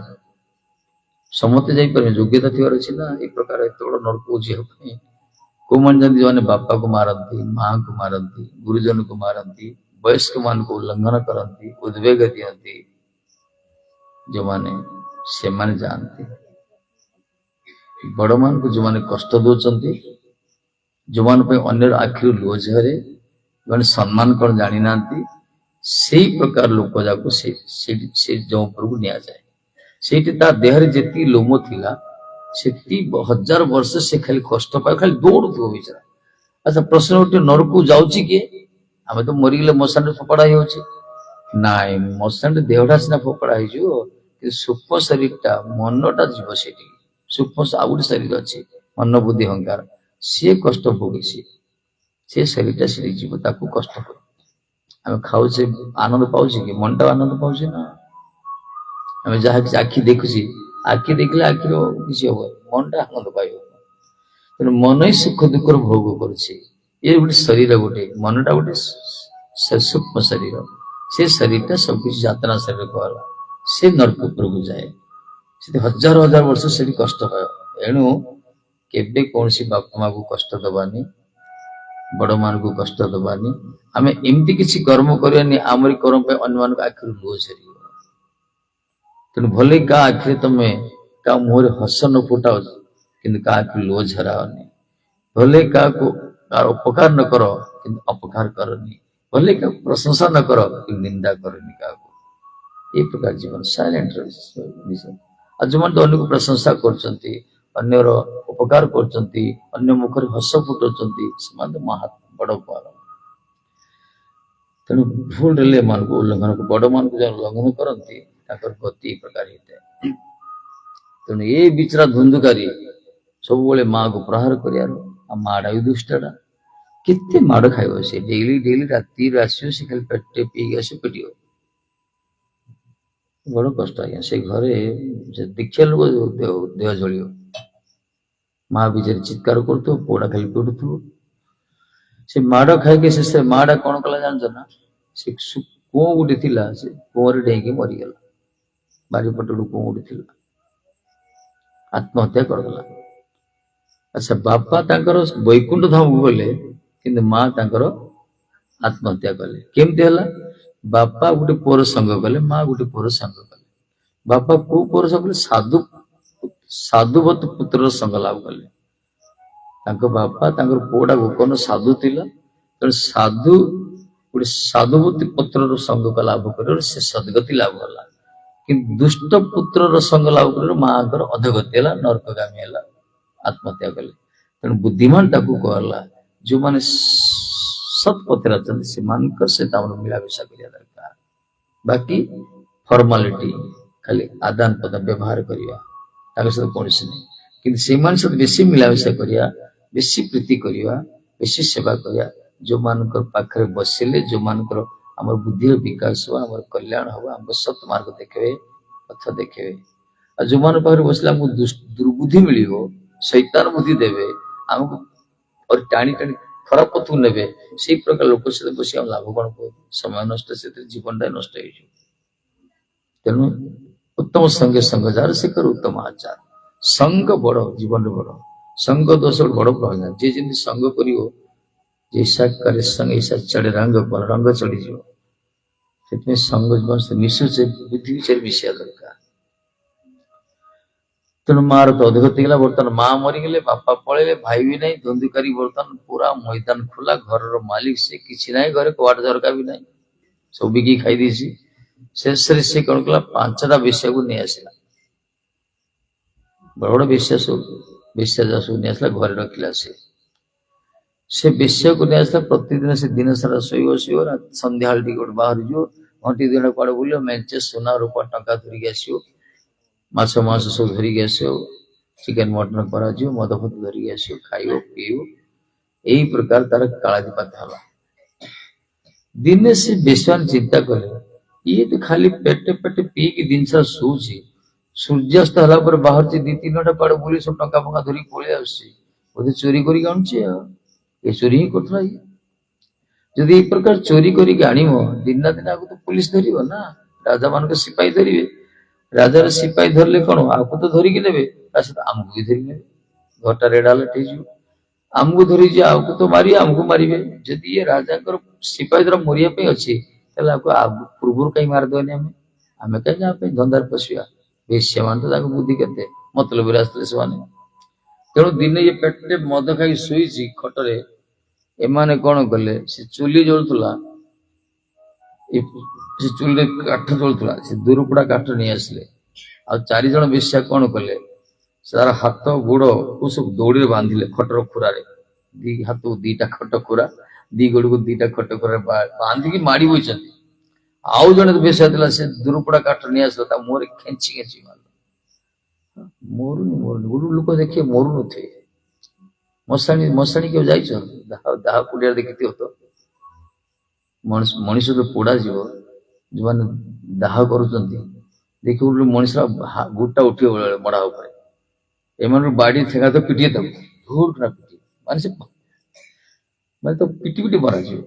समते जाई पर योग्यता थिवार अछि ना ए प्रकार एत बड़ नरक जे होई को मान जानती जो बापा को मारती माँ को मारती गुरुजन को मारती वयस्क मान को उल्लंघन करती उद्वेग दियंती जो माने से माने जानती बड़ मान को जो माने कष्ट दौरान जो मान पे अन्य आखिर लुह झरे जो सम्मान कौन जानी ना से प्रकार लोक जाको से जो ऊपर को निया जाए से देहरे जेती लोम थिला सेती 1000 वर्ष से खाली कष्ट पाए खाली दौड़ुथो बेचारा अच्छा प्रश्न उठे नरक को जाउची के आमे तो मरी गले मशान फोपड़ा होउची नाइ मशान देहटा सिना फोपड़ा हो जो सूक्ष्म शरीरटा मनटा जीव सेठी सूक्ष्म आउट शरीर अच्छी मन बुद्धि अहंकार सी कष्ट भोगी से शरीरटा से जीव ताकू कष्ट कर आमे खाऊचे आनंद पाउची कि मनटा आनंद पाउची ना आमे जहा आखि देखुची आखि देखले आखिर किसी हम मनटा आनंद पाइब तेणु मन ही सुख दुख भोग करुचे ये गोटे शरीर गोटे मनटा गोटे सूक्ष्म शरीर से शरीरटा सब किसी यातना शरीर कहला से नरक उपर को जाए से 1000 वर्ष से कष्ट पाए एणु केबे कौन सी बापा माँ को कष्ट दबानी बड़ मान को कष्ट दबानी आमे एमती किसी कर्म करवानी आमरी कर्म पे अन्य मान आखिर लुह झरी तेणु भले का आखिरे तमे का मुहरे हस न फुटाओ कि लुह झराओनी भले का उपकार न करो कि अपकार करनी भले का प्रशंसा न करो कि निंदा करनी का ये प्रकार जीवन साइलेंट आज जो मन अन्य को प्रशंसा करचंती अन्यर उपकार करचंती अन्य मुखरे हस फुटाउचंती से महात्मा बड़ पार तेणु भूल रे मान को उल्लंघन को बड़ मान को जो उल्लंघन करती गति प्रकार होता है तेणु ये बिचरा धुंधुकारी सब माँ को प्रहार कर माड़ा भी दुष्टा केते माड़ खाइब से डेली डेली राति आसो से खाली पेटे पी आस पिटियो बड़ कष्ट आज्ञा से घरे देखिया लोग देह जलियो माँ बिचारी चित्कार करथो पोड़ा खाली पिटुथो से माड़ खाई से माड़ा कौन कला जानछ ना से कुओ गोटे थिला से कुओ रे डेंगी मरीगला बारी पटू कुओ गोटे थिला ଆତ୍ମହତ୍ୟା କରିଦେଲା। ଆଚ୍ଛା, ବାପା ତାଙ୍କର ବୈକୁଣ୍ଠ ଧାମକୁ ଗଲେ କିନ୍ତୁ ମା ତାଙ୍କର ଆତ୍ମହତ୍ୟା କଲେ। କେମିତି ହେଲା? ବାପା ଗୋଟେ ପୁଅର ସଙ୍ଗ କଲେ, ମା ଗୋଟେ ପୁଅର ସଙ୍ଗ କଲେ। ବାପା କୋଉ ପୁଅର ସଙ୍ଗ କଲେ? ସାଧୁବତ ପୁତ୍ରର ସଙ୍ଗ ଲାଭ କଲେ। ତାଙ୍କ ବାପା ତାଙ୍କର ପୁଅଟା ଗୋକର୍ଣ୍ଣ ସାଧୁ ଥିଲା, ତେଣୁ ଗୋଟେ ସାଧୁବତୀ ପୁତ୍ରର ସଙ୍ଗ ଲାଭ କରିବାରୁ ସେ ସଦ୍ଗତି ଲାଭ କଲା। କିନ୍ତୁ ଦୁଷ୍ଟ ପୁତ୍ରର ସଙ୍ଗ ଲାଭ କରିବାରୁ ମାଙ୍କର ଅଧଗତି ହେଲା, ନରକଗାମୀ ହେଲା, ଆତ୍ମହତ୍ୟା କଲେ। ତେଣୁ ବୁଦ୍ଧିମାନ ତାକୁ କହିଲା, ଯୋଉମାନେ ସତ୍ ପଥରେ ଅଛନ୍ତି ସେମାନଙ୍କର ସହିତ ଆମର ମିଳାମିଶା କରିବା ଦରକାର। ବାକି ଫର୍ମାଲିଟି, ଖାଲି ଆଦାନ ପ୍ରଦାନ ବ୍ୟବହାର କରିବା, ତାଙ୍କ ସହିତ କୌଣସି ନାହିଁ। କିନ୍ତୁ ସେମାନଙ୍କ ସହିତ ବେଶୀ ମିଳାମିଶା କରିବା, ବେଶୀ ପ୍ରୀତି କରିବା, ବେଶୀ ସେବା କରିବା, ଯୋଉମାନଙ୍କର ପାଖରେ ବସିଲେ ଯୋଉମାନଙ୍କର ଆମର ବୁଦ୍ଧିର ବିକାଶ ହବ, ଆମର କଲ୍ୟାଣ ହବ, ଆମକୁ ସତ୍ ମାର୍ଗ ଦେଖେଇବେ, ପଥ ଦେଖେଇବେ। ଆଉ ଯୋଉମାନଙ୍କ ପାଖରେ ବସିଲେ ଆମକୁ ଦୁର୍ବୁଦ୍ଧି ମିଳିବ, ଶୈତାନ ବୁଦ୍ଧି ଦେବେ, ଆମକୁ ଟାଣି ଟାଣି ଖରାପ ପଥକୁ ନେବେ, ସେଇ ପ୍ରକାର ଲୋକ ସହିତ ବସି ଆମ ଲାଭ କଣ? ସମୟ ନଷ୍ଟ, ସେଥିରେ ଜୀବନଟା ନଷ୍ଟ ହେଇଯିବ। ତେଣୁ ଉତ୍ତମ ସଙ୍ଗେ ସଙ୍ଗ ଯାହାର ସେ କର ଉତ୍ତମ ଆଚାର। ସଙ୍ଗ ବଡ, ଜୀବନରେ ବଡ। ସଙ୍ଗ ଦୋଷ ବଡ ପ୍ରଭାବ। ଯିଏ ଯେମିତି ସଙ୍ଗ କରିବ, ଜୈସା କରେ ସଙ୍ଗ ऐसा ଚଢେ ରଙ୍ଗ, ରଙ୍ଗ ଚଢିଯିବ। ସେଥିପାଇଁ ସଙ୍ଗ ମିଶୁଛେ, ବୁଦ୍ଧି ବିଚାର ମିଶିବା ଦରକାର। ତେଣୁ ମାର ତ ଅଧଗତି ହେଲା। ବର୍ତ୍ତମାନ ମା ମରିଗଲେ, ବାପା ପଳେଇଲେ, ଭାଇ ବି ନାହିଁ, ଧନ୍ଦୁକାରୀ ବର୍ତ୍ତମାନ ପୁରା ମଇଦାନ ଖୋଲା। ଘରର ମାଲିକ ସେ, କିଛି ନାହିଁ, ଘରେ କବାଟ ଝରକା ବି ନାହିଁ, ସବୁ ବିକି ଖାଇ ଦେଇଛି। ଶେଷରେ ସେ କଣ କଲା? 5ଟା ବେଶ୍ୟାକୁ ନେଇ ଆସିଲା। ବଡ ବଡ ବେଶ୍ୟା ସବୁ ନେଇ ଆସିଲା, ଘରେ ରଖିଲା। ସେ ବେଶ୍ୟାକୁ ନେଇ ଆସିଲା। ପ୍ରତିଦିନ ସେ ଦିନ ସାରା ଶୋଇବ, ସନ୍ଧ୍ୟାବେଳେ ଟିକେ ଗୋଟେ ବାହାରି ଯିବ, ଘଣ୍ଟି ଦିନ କୁଆଡେ ବୁଲିବ, ମେଞ୍ଚେ ସୁନା ରୂପା ଟଙ୍କା ଧରିକି ଆସିବ, ମାଛ ସବୁ ଧରିକି ଆସିବ, ଚିକେନ ମଟନ କରାଯିବ, ମଦ ଫଦ ଧରିକି ଆସିବ, ଖାଇବ ପିଇବ। ଏଇ ପ୍ରକାର ତାର କାଳାତିପାତ ହେଲା। ଦିନେ ସେ ବେଶ୍ୟାମାନେ ଚିନ୍ତା କଲେ, ଇଏ ତ ଖାଲି ପେଟେ ପିଇକି ଜିନିଷ ଶୋଉଛି, ସୂର୍ଯ୍ୟାସ୍ତ ହେଲା ପରେ ବାହାରୁଛି, 2-3 ଘଣ୍ଟା କୁଆଡେ ବୁଲି ସବୁ ଟଙ୍କା ଫଙ୍କା ଧରିକି ପଳେଇ ଆସୁଛି, ବୋଧେ ଚୋରି କରିକି ଆଣୁଛି। ଆଉ ଏ ଚୋରି ହିଁ କରୁଥିଲା। ଯଦି ଏଇ ପ୍ରକାର ଚୋରି କରିକି ଆଣିବ, ଦିନ ନା ଦିନ ଆଗକୁ ତ ପୁଲିସ ଧରିବ ନା, ରାଜା ମାନଙ୍କ ସିପାହୀ ଧରିବେ। ରାଜାର ସିପାହୀ ଧରିଲେ କଣ, ଆକୁ ତ ଧରିକି ନେବେ, ତା ସହିତ ଆମକୁ ବି ଧରିକି ନେବେ। ଘରଟା ରେଡ୍ ଆଲର୍ଟ ହେଇଯିବ। ଆମକୁ ଧରିଛି, ଆକୁ ତ ମାରିବେ, ଆମକୁ ମାରିବେ। ଯଦି ଇଏ ରାଜାଙ୍କର ସିପାହୀ ଦ୍ୱାରା ମରିବା ପାଇଁ ଅଛି, ତାହେଲେ ଆକୁ ପୂର୍ବରୁ କାହିଁ ମାରିଦେବାନି ଆମେ କାହିଁ ଯାହା ପାଇଁ ଧନ୍ଦାରେ ପଶିବା? ବେଶ୍ୟାମାନେ ତ ତାଙ୍କ ବୁଦ୍ଧି କେତେ, ମତଲବରେ ଆସିଥିଲେ ସେମାନେ। ତେଣୁ ଦିନେ ଇଏ ପେଟେ ମଦ ଖାଇ ଶୋଇଛି ଖଟରେ। ଏମାନେ କଣ କଲେ, ସେ ଚୁଲି ଜଳୁଥିଲା, ସେ ଚୁଲିରେ କାଠ ଜଳୁଥିଲା, ସେ ଦୂରପୋଡା କାଠ ନେଇ ଆସିଲେ। ଆଉ 4 ଜଣ ବେଶ୍ୟା କଣ କଲେ, ତାର ହାତ ଗୋଡକୁ ସବୁ ଦଉଡିରେ ବାନ୍ଧିଲେ, ଖଟର ଖୁରାରେ। 2 ହାତକୁ 2ଟା ଖଟ ଖୁରା, 2 ଗୋଡକୁ 2ଟା ଖଟ ଖୁରାରେ ବାନ୍ଧିକି ମାଡି ବଇଛନ୍ତି। ଆଉ ଜଣେ ବେଶ୍ୟା ଥିଲା, ସେ ଦୂରପୋଡା କାଠ ନେଇ ଆସିଲା, ତା ମୁହଁରେ ଖେଞ୍ଚି ମାରିଲା। ମରୁନି ଗୋଟେ ଲୋକ ଦେଖିଏ ମରୁନଥିବେ। ମଶାଣି କେବେ ଯାଇଛ? ଦାହ କୁଡିଆରେ ଦେଖିଥିବ ତ, ମଣିଷ ତ ପୋଡା ଯିବ, ଯୋଉମାନେ ଦାହ କରୁଛନ୍ତି, ଦେଖିବ ମଣିଷ ଗୁଟା ଉଠିବ ବେଳେ ମଡା ଉପରେ। ଏମାନଙ୍କୁ ବାଡି ଠେଙ୍ଗା ତ ପିଟିଏ ତାକୁ, ଧୂର ପିଟିଏ, ମାନେ ତ ପିଟି ମରାଯିବ।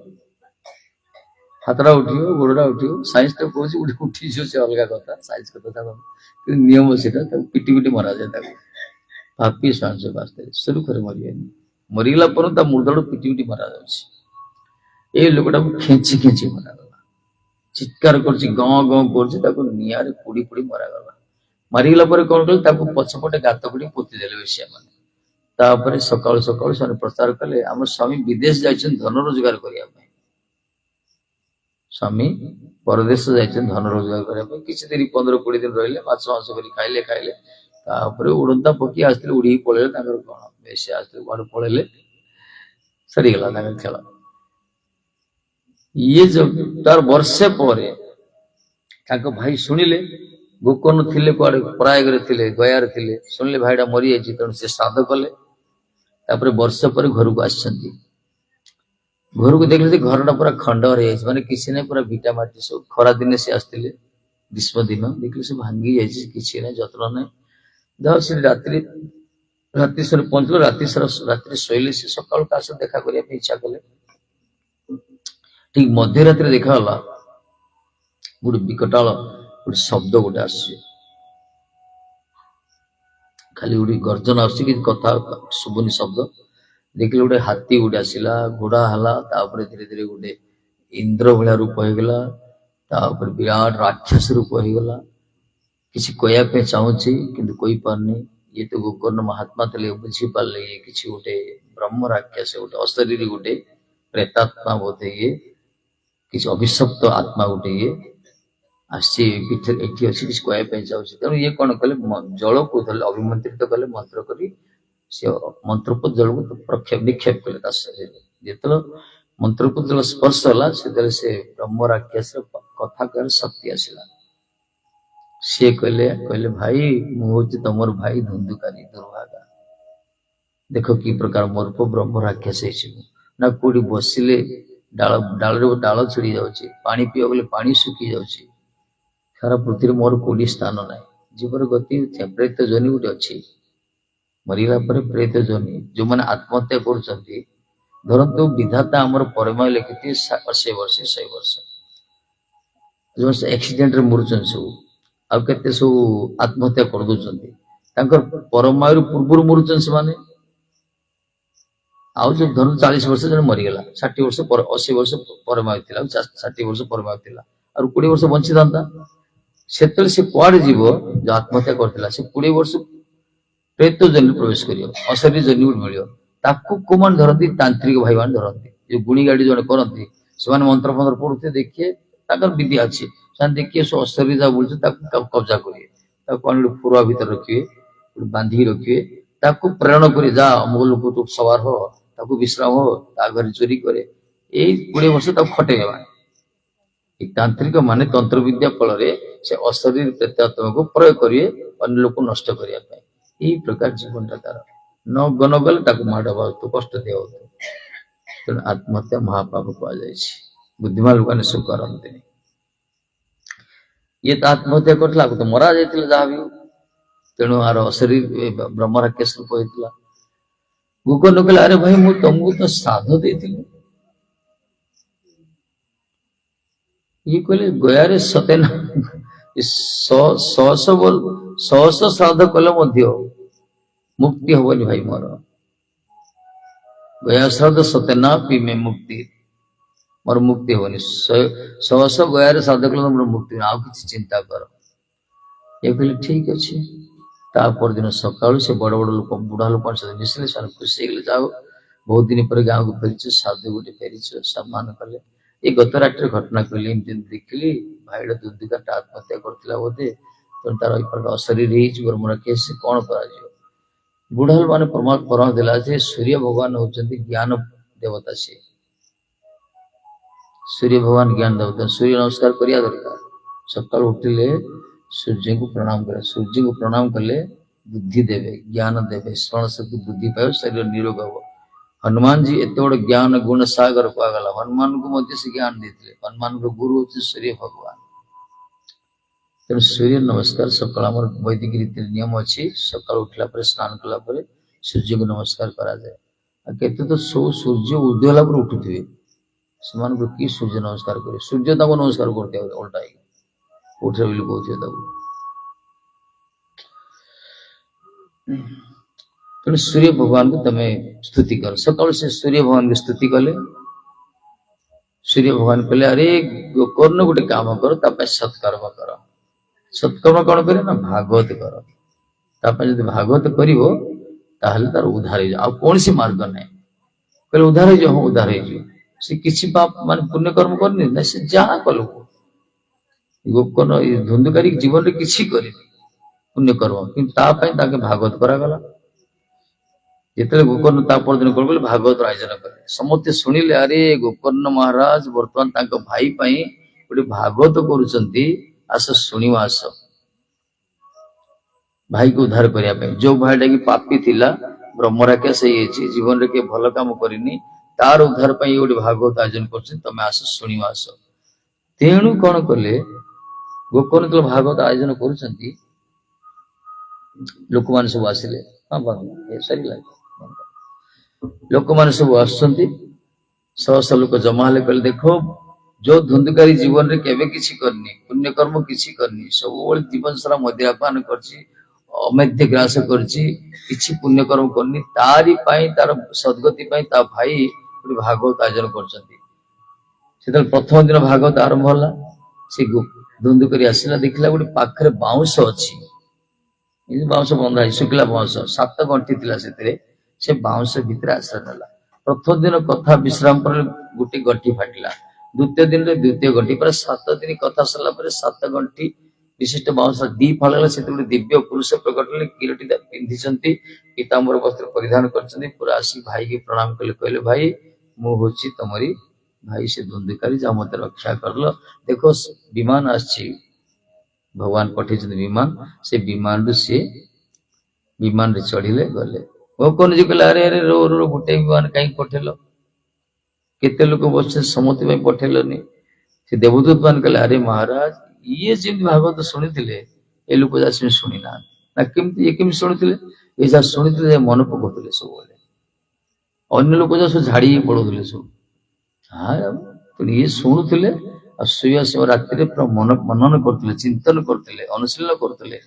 ହାତଟା ଉଠିବ, ଗୋଡଟା ଉଠିବ। ସାଇନ୍ସ ତ କହୁଛି ଉଠିଯିବ, ସେ ଅଲଗା କଥା, ସାଇନ୍ସ କଥା। କିନ୍ତୁ ନିୟମ ସେଟା, ତାକୁ ପିଟି ମରାଯାଏ। ତାକୁ ପାପି ସାଂସ ବାସ୍ତରେ ସୁରୁଖୁରେ ମରିବେନି। ମରିଗଲା ପରେ ତା ମୁଣ୍ଡ ପିଟି ମରାଯାଉଛି। ଏଇ ଲୋକଟାକୁ ଖେଞ୍ଚି ମରାଗଲା। ଚିତ୍କାର କରୁଛି, ଗଁ କରୁଛି, ତାକୁ ନିଆଁରେ ପୋଡି ମରାଗଲା। ମାରିଗଲା ପରେ କଣ କଲେ, ତାକୁ ପଛପଟେ ଗାତ କରି ପୋତି ଦେଲେ ବେଶ୍ୟାମାନେ। ତାପରେ ସକାଳୁ ସେମାନେ ପ୍ରଚାର କଲେ, ଆମର ସ୍ୱାମୀ ବିଦେଶ ଯାଇଛନ୍ତି ଧନ ରୋଜଗାର କରିବା ପାଇଁ। ସ୍ୱାମୀ ପରଦେଶ ଯାଇଛନ୍ତି ଧନ ରୋଜଗାର କରିବା ପାଇଁ। କିଛି ଦିନ 15-20 ଦିନ ରହିଲେ, ମାଛ ମାଂସ କରି ଖାଇଲେ। ତାପରେ ଉଡନ୍ତା ପକ୍ଷୀ ଆସିଥିଲେ, ଉଡିକି ପଳେଇଲେ। ତାଙ୍କର କଣ, ବେଶ୍ୟା ଆସିଥିଲେ, କୁଆଡେ ପଳେଇଲେ, ସରିଗଲା ତାଙ୍କର ଖେଳ। ଇଏ ତାର ବର୍ଷେ ପରେ ତାଙ୍କ ଭାଇ ଶୁଣିଲେ, ଗୋକର୍ଣ୍ଣ ଥିଲେ, କୁଆଡେ ପ୍ରୟାଗରେ ଥିଲେ, ଗୟାରେ ଥିଲେ, ଶୁଣିଲେ ଭାଇଟା ମରିଯାଇଛି। ତେଣୁ ସେ ଶ୍ରାଦ୍ଧ କଲେ। ତାପରେ ବର୍ଷେ ପରେ ଘରକୁ ଆସିଛନ୍ତି। ଘରକୁ ଦେଖିଲେ ଯେ ଘରଟା ପୁରା ଖଣ୍ଡର ହେଇଯାଇଛି, ମାନେ କିଛି ନାହିଁ, ପୁରା ଭିଟା ମାଟି ସବୁ। ଖରା ଦିନେ ସେ ଆସିଥିଲେ, ଗ୍ରୀଷ୍ମ ଦିନ, ଦେଖିଲେ ସେ ଭାଙ୍ଗି ଯାଇଛି, କିଛି ନାହିଁ, ଯତ୍ନ ନାହିଁ। ଯାହା ସେ ରାତି ସାରା ପହଞ୍ଚିଲେ, ରାତିରେ ଶୋଇଲେ। ସେ ସକାଳୁ କାହା ସହ ଦେଖା କରିବା ପାଇଁ ଇଚ୍ଛା କଲେ। ଠିକ ମଧ୍ୟରାତ୍ରିରେ ଦେଖାଗଲା, ଗୋଟେ ବିକଟାଳ ଗୋଟେ ଶବ୍ଦ ଗୋଟେ ଆସିଛି। खाली गोटे गर्जन आस कथा शुभुनी शब्द देखिले गोटे हाथी गोटे आसला घोड़ा हला तापर धीरे धीरे गोटे इंद्र भाया रूप होगला तापर विराट राक्षस रूप होगला किसी कहवाई चाहूँगी किंतु कही पारनी ये तो गोकर्ण महात्मा थे बुझी पारे ये किसी गोटे ब्रह्म राक्षस गोटे अशरीरी गोटे प्रेतात्मा बोधे ये किसी अभिशप्त आत्मा गोटे ये अच्छी किसी कहवाई चाहूँगी तेणु ये कौन कले जल को अभिमंत्रित कले मंत्र कर मंत्रपुत जल को निक्षेप कले जो मंत्रपुत जल स्पर्श है से ब्रह्म राक्षस कथा कह शक्ति आसला सी कहले कहले भाई मुझे तुमर भाई धुंधुकारी दुर्भागा देख कि प्रकार मोर को ब्रह्म राक्षस ना कोड़ी बसिले डाल डाल डाल छिड़ी जाऊँगी पानी पीवा बोले पानी सुखी जाऊँगी सारा पृथ्वी मोर कोड़ी स्थान ना जीवन गति प्रेत जोनि गोटे अच्छी मरला प्रेत जोनि जो मैंने आत्महत्या कर विधाता आमर परमय लिखी 80 वर्ष 100 वर्ष जो एक्सीडेंट रे मरुचन सब आ केते सब आत्महत्या कर दौरान परमय पूर्व मरुचन से माने आउ जो धर 40 वर्ष जन मरीगला 60 वर्ष 80 वर्ष परमय 60 वर्ष परमय और 20 वर्ष बंची था से कड़े जीव जो आत्महत्या करता से 20 वर्ष प्रेत जन्म प्रवेश कर अशरीर जन्म मिल कौन धरती तांत्रिक भाई मान धरती जो गुणी गाड़ी जन करती से मंत्र फंत्र पढ़ुते देखिए विद्या अच्छी देखिए सो अशरीर जहाँ बोलते कब्जा करिए कौन गोटे फुरुआ भर रखिए बांधिक रखिए प्रेरण कर जा अमुक लोग तो सवार हो विश्राम हो घर चोरी करे यही 20 वर्ष खटे तांत्रिक माने तंत्र विद्या फल से अशरीर प्रेतात्मा को प्रयोग करिए अन्य लोग नष्ट करने यही प्रकार जीवन तार न गन गले माड़ तो कष्ट दिया तेणु आत्महत्या महापाप कहुई बुद्धिमान लोग सब करते ये तो आत्महत्या करता तो मरा जाता जहाँ भी तेणु आर अशरीर ब्रह्म राक्षस रूप होता गोकर्ण कहला अरे भाई मुझे तुमको तो श्राद्ध देती ये कहले गयारे सतेना 100 श्राद्ध कले मुक्ति हबनी भाई मोर गया श्राद्ध सतेना पी में मुक्ति मोर मुक्ति हबनी 100 गयारे श्राद्ध कले मोर मुक्ति आ किसी चिंता कर ये कहले ठीक अच्छे तापर दिन सकाल से बड़ बड़ लोग बुढ़ा लोग सहित मिसले से खुशी गले जाओ बहुत दिन पर गाँव को फेरी साधु गोटे फेरी सम्मान कले ये गत रात घटना कहली देखिली भाई दुर्दिका आत्महत्या करता बोधे तेणु तार अशरीर ब्रह्म राक्षस कौन कर बुढ़ा मैंने परामर्श देला सूर्य भगवान होती ज्ञान देवता से सूर्य भगवान ज्ञान देवता सूर्य नमस्कार करिया दरकार सकाल उठिले सूर्य को प्रणाम करे सूर्य को प्रणाम कले बुद्धि देवे ज्ञान देवे स्मरण शक्ति बुद्धि पाए शरीर निरोग हम हनुमान जी एत बड़ ज्ञान गुण सागर कहगला हनुमान को मध्य से ज्ञान देते हनुमान को गुरु होते सूर्य भगवान तेणु सूर्य नमस्कार सकाल वैदिक रीति नियम अच्छी सकाल उठला स्नान कला सूर्य को नमस्कार करा जाए केते तो सो सूर्य उदय होला उठुथे से कि सूर्य नमस्कार करे सूर्य नमस्कार करते उल्टा उठे बोली कहते तेणु सूर्य भगवान को तमें स्तुति कर सकाल से सूर्य भगवान की स्तुति कले सूर्य भगवान कहले अरे गोकर्ण गोटे काम कर सत्कर्म कर सत्कर्म कौन करे ना भागवत कर जब भागवत कर तार उद्धार हो कौन सी मार्ग ना कहले उद्धार हो हाँ उद्धार हो किसी पाप मान पुण्य कर्म करनी ना से जहाँ कल गोकर्ण धुंधुकारी जीवन में किसी कर पुण्य कर्म कि भागवत करागला जिते गोकर्ण दिन कल भागवत आयोजन कले समस्ते शुणिले अरे गोकर्ण महाराज बर्तमान भाई गोटे भागवत कर शुणवा आस भाई को उद्धार करने जो भाईटा की पापी थिला ब्रह्म राक्षस जीवन में किए भल कम करनी तार उद्धार गोटे भागवत आयोजन कर तमें आस शुणवा आस तेणु कौन कले गोकर्ण जो भागवत आयोजन कर लोक मान सब आसिले हाँ बंद सर लोक मान सब आस लोक जमा हेले कहले देखो जो धुंधुकारी जीवन रे केबे किछि करनी पुण्य कर्म किछि करनी सब जीवन सारा मद्यपान करछि ଅମେଧ୍ୟ ଗ୍ରାସ କରିଛି, କିଛି ପୁଣ୍ୟ କର୍ମ କରିନି, ତାରି ପାଇଁ ତାର ସଦ୍ଗତି ପାଇଁ ତା ଭାଇ ଗୋଟେ ଭାଗବତ ଆୟୋଜନ କରୁଛନ୍ତି। ସେତେବେଳେ ପ୍ରଥମ ଦିନ ଭାଗବତ ଆରମ୍ଭ ହେଲା, ସେ ଧୁନ୍ଦୁ କରି ଆସିଲା, ଦେଖିଲା ଗୋଟେ ପାଖରେ ବାଉଁଶ ଅଛି, ବାଉଁଶ ବନ୍ଧା ହେଇଛି, ଶୁଖିଲା ବାଉଁଶ, 7 ଗଣ୍ଠି ଥିଲା ସେଥିରେ। ସେ ବାଉଁଶ ଭିତରେ ଆଶ୍ରୟ ନେଲା। ପ୍ରଥମ ଦିନ କଥା ବିଶ୍ରାମ ପରେ ଗୋଟେ ଗଣ୍ଠି ଫାଟିଲା, ଦ୍ୱିତୀୟ ଦିନରେ ଦ୍ୱିତୀୟ ଗଣ୍ଠି, ପରେ 7 ଦିନ କଥା ସରିଲା ପରେ 7 ଗଣ୍ଠି ବିଶିଷ୍ଟ ବାଉଁଶ 2 ଫାଳ ହେଲା। ସେତେବେଳେ ଦିବ୍ୟ ପୁରୁଷ ପ୍ରକଟ ହେଲେ, କିରଟି ପିନ୍ଧିଛନ୍ତି, ପୀତାମ୍ବର ବସ୍ତ୍ର ପରିଧାନ କରିଛନ୍ତି, ପୁରା ଆସି ଭାଇକି ପ୍ରଣାମ କଲେ, କହିଲେ ଭାଇ ମୁଁ ହଉଛି ତମରି ଭାଇ ସେ ଧୁନ୍ଦୁକାରୀ, ଯାହା ମତେ ରକ୍ଷା କରିଲ। ଦେଖ ବିମାନ ଆସିଛି, ଭଗବାନ ପଠେଇଛନ୍ତି ବିମାନ, ସେ ବିମାନରୁ ସିଏ ବିମାନରେ ଚଢିଲେ ଗଲେ। ଭୋକନଜୀ କହିଲେ ଆରେ ଆରେ ରୋ ରୋ, ଗୋଟେ ବିମାନ କାହିଁକି ପଠେଇଲ, କେତେ ଲୋକ ବସିଛନ୍ତି, ସମସ୍ତ ପାଇଁ ପଠେଇଲନି। ସେ ଦେବଦୂତ ମାନେ କହିଲେ ଆରେ ମହାରାଜ, ଇଏ ଯେମିତି ଭାଗବତ ଶୁଣିଥିଲେ ଏ ଲୋକ ଯାହା ସେମିତି ଶୁଣି ନାହାନ୍ତି। ନା କେମିତି, ଇଏ କେମିତି ଶୁଣିଥିଲେ, ଏ ଯାହା ଶୁଣିଥିଲେ ଯେ ମନେ ପକଉଥିଲେ ସବୁବେଳେ, ଅନ୍ୟ ଲୋକ ଯାହା ସବୁ ଝାଡି ପଳଉଥିଲେ ସବୁ। ଇଏ ଶୁଣୁଥିଲେ ଆଉ ଶୋଇବା ସମୟ ରାତିରେ ପୁରା ମନନ କରୁଥିଲେ, ଚିନ୍ତନ କରୁଥିଲେ, ଅନୁଶୀଳନ କରୁଥିଲେ,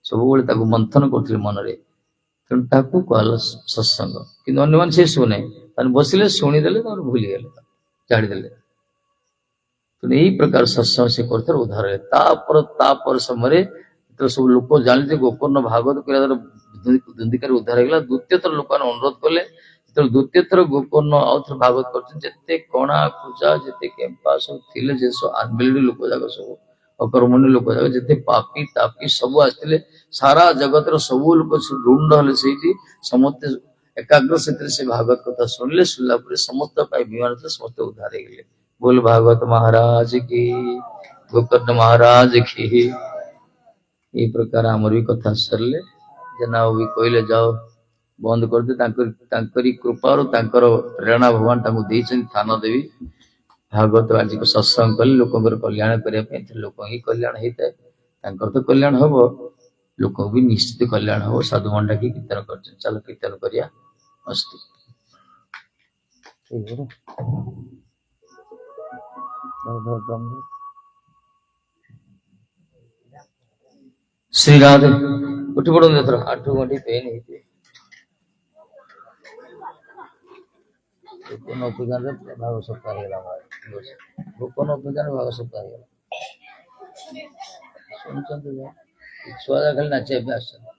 ସବୁବେଳେ ତାକୁ ମନ୍ଥନ କରୁଥିଲେ ମନରେ। ତେଣୁ ତାକୁ କୁହାଗଲା ସତ୍ସଙ୍ଗ। କିନ୍ତୁ ଅନ୍ୟମାନେ ସେ ଶୁଣେ, ତାହେଲେ ବସିଲେ ଶୁଣିଦେଲେ, ତାପରେ ଭୁଲିଗଲେ, ଛାଡ଼ିଦେଲେ। ତେଣୁ ଏଇ ପ୍ରକାର ସତ୍ସଙ୍ଗ ସେ କରୁଥିଲେ, ଉଦ୍ଧାର ହେଲେ। ତାପରେ ସମୟରେ ଯେତେବେଳେ ସବୁ ଲୋକ ଜାଣିଲେ ଯେ ଗୋକର୍ଣ୍ଣ ଭାଗବତ କରିବା ଦ୍ୱାରା ଧୁନ୍ଦିକାରୀ ଉଦ୍ଧାର ହେଇଗଲା, ଦ୍ୱିତୀୟ ଥର ଲୋକମାନେ ଅନୁରୋଧ କଲେ। ଯେତେବେଳେ ଦ୍ୱିତୀୟ ଥର ଗୋକର୍ଣ୍ଣ ଆଉ ଥରେ ଭାଗବତ କରୁଛନ୍ତି, ଯେତେ କଣା କୁଜା, ଯେତେ କେମ୍ପା ସବୁ ଥିଲେ, ଯେ ସବୁ ଆନବିଲଡି ଲୋକ ଯାକ, ସବୁ ଅକର୍ମଣୀ ଲୋକ ଯାକ, ଯେତେ ପାପି ତାପି ସବୁ ଆସିଥିଲେ, ସାରା ଜଗତର ସବୁ ଲୋକ ରୁଣ୍ଡ ହେଲେ ସେଇଠି, ସମସ୍ତେ ଏକାଗ୍ର ସେଥିରେ ସେ ଭାଗବତ କଥା ଶୁଣିଲେ। ଶୁଣିଲା ପରେ ସମସ୍ତ ପାଇଁ ବିମାନ ଥିଲେ, ସମସ୍ତେ ଉଦ୍ଧାର ହେଇଗଲେ। बोल भागवत महाराज की, गोकर्ण महाराज की। এই ପ୍ରକାର ଆମର ବି କଥା ସରିଲେ, ଜେନା ବି କହିଲେ ଯାଅ ବନ୍ଦ କରିଦେ। ତାଙ୍କରି କୃପାରୁ, ତାଙ୍କର ପ୍ରେରଣା ଭଗବାନ ତାଙ୍କୁ ଦେଇଛନ୍ତି, ଥାନ ଦେବି। ଭାଗବତ ଆଜିକୁ ସତ୍ସଙ୍ଗ କଲେ ଲୋକଙ୍କର କଲ୍ୟାଣ କରିବା ପାଇଁ, ଲୋକ ହିଁ କଲ୍ୟାଣ ହେଇଥାଏ। ତାଙ୍କର ତ କଲ୍ୟାଣ ହବ, ଲୋକ ବି ନିଶ୍ଚିତ କଲ୍ୟାଣ ହବ। ସାଧୁ ମଣ୍ଡା କି କୀର୍ତ୍ତନ କରୁଛନ୍ତି, ଚାଲ କୀର୍ତ୍ତନ କରିବା। ଅସ୍ତୁ। श्री राधे उठी पड़ो, आठु घंटी पेन ହେଇଛି। ଗୋପନ ଅଭିଯାନରେ ଭାଗ ସପ୍ତାହ ହେଇଗଲା, ଗୋପନ ଅଭିଯାନରେ ଭାଗ ସପ୍ତାହ ହେଇଗଲା। ଶୁଣୁଛନ୍ତି ଛୁଆ ଖାଲି ନାଚିବା ପାଇଁ ଆସିଛନ୍ତି।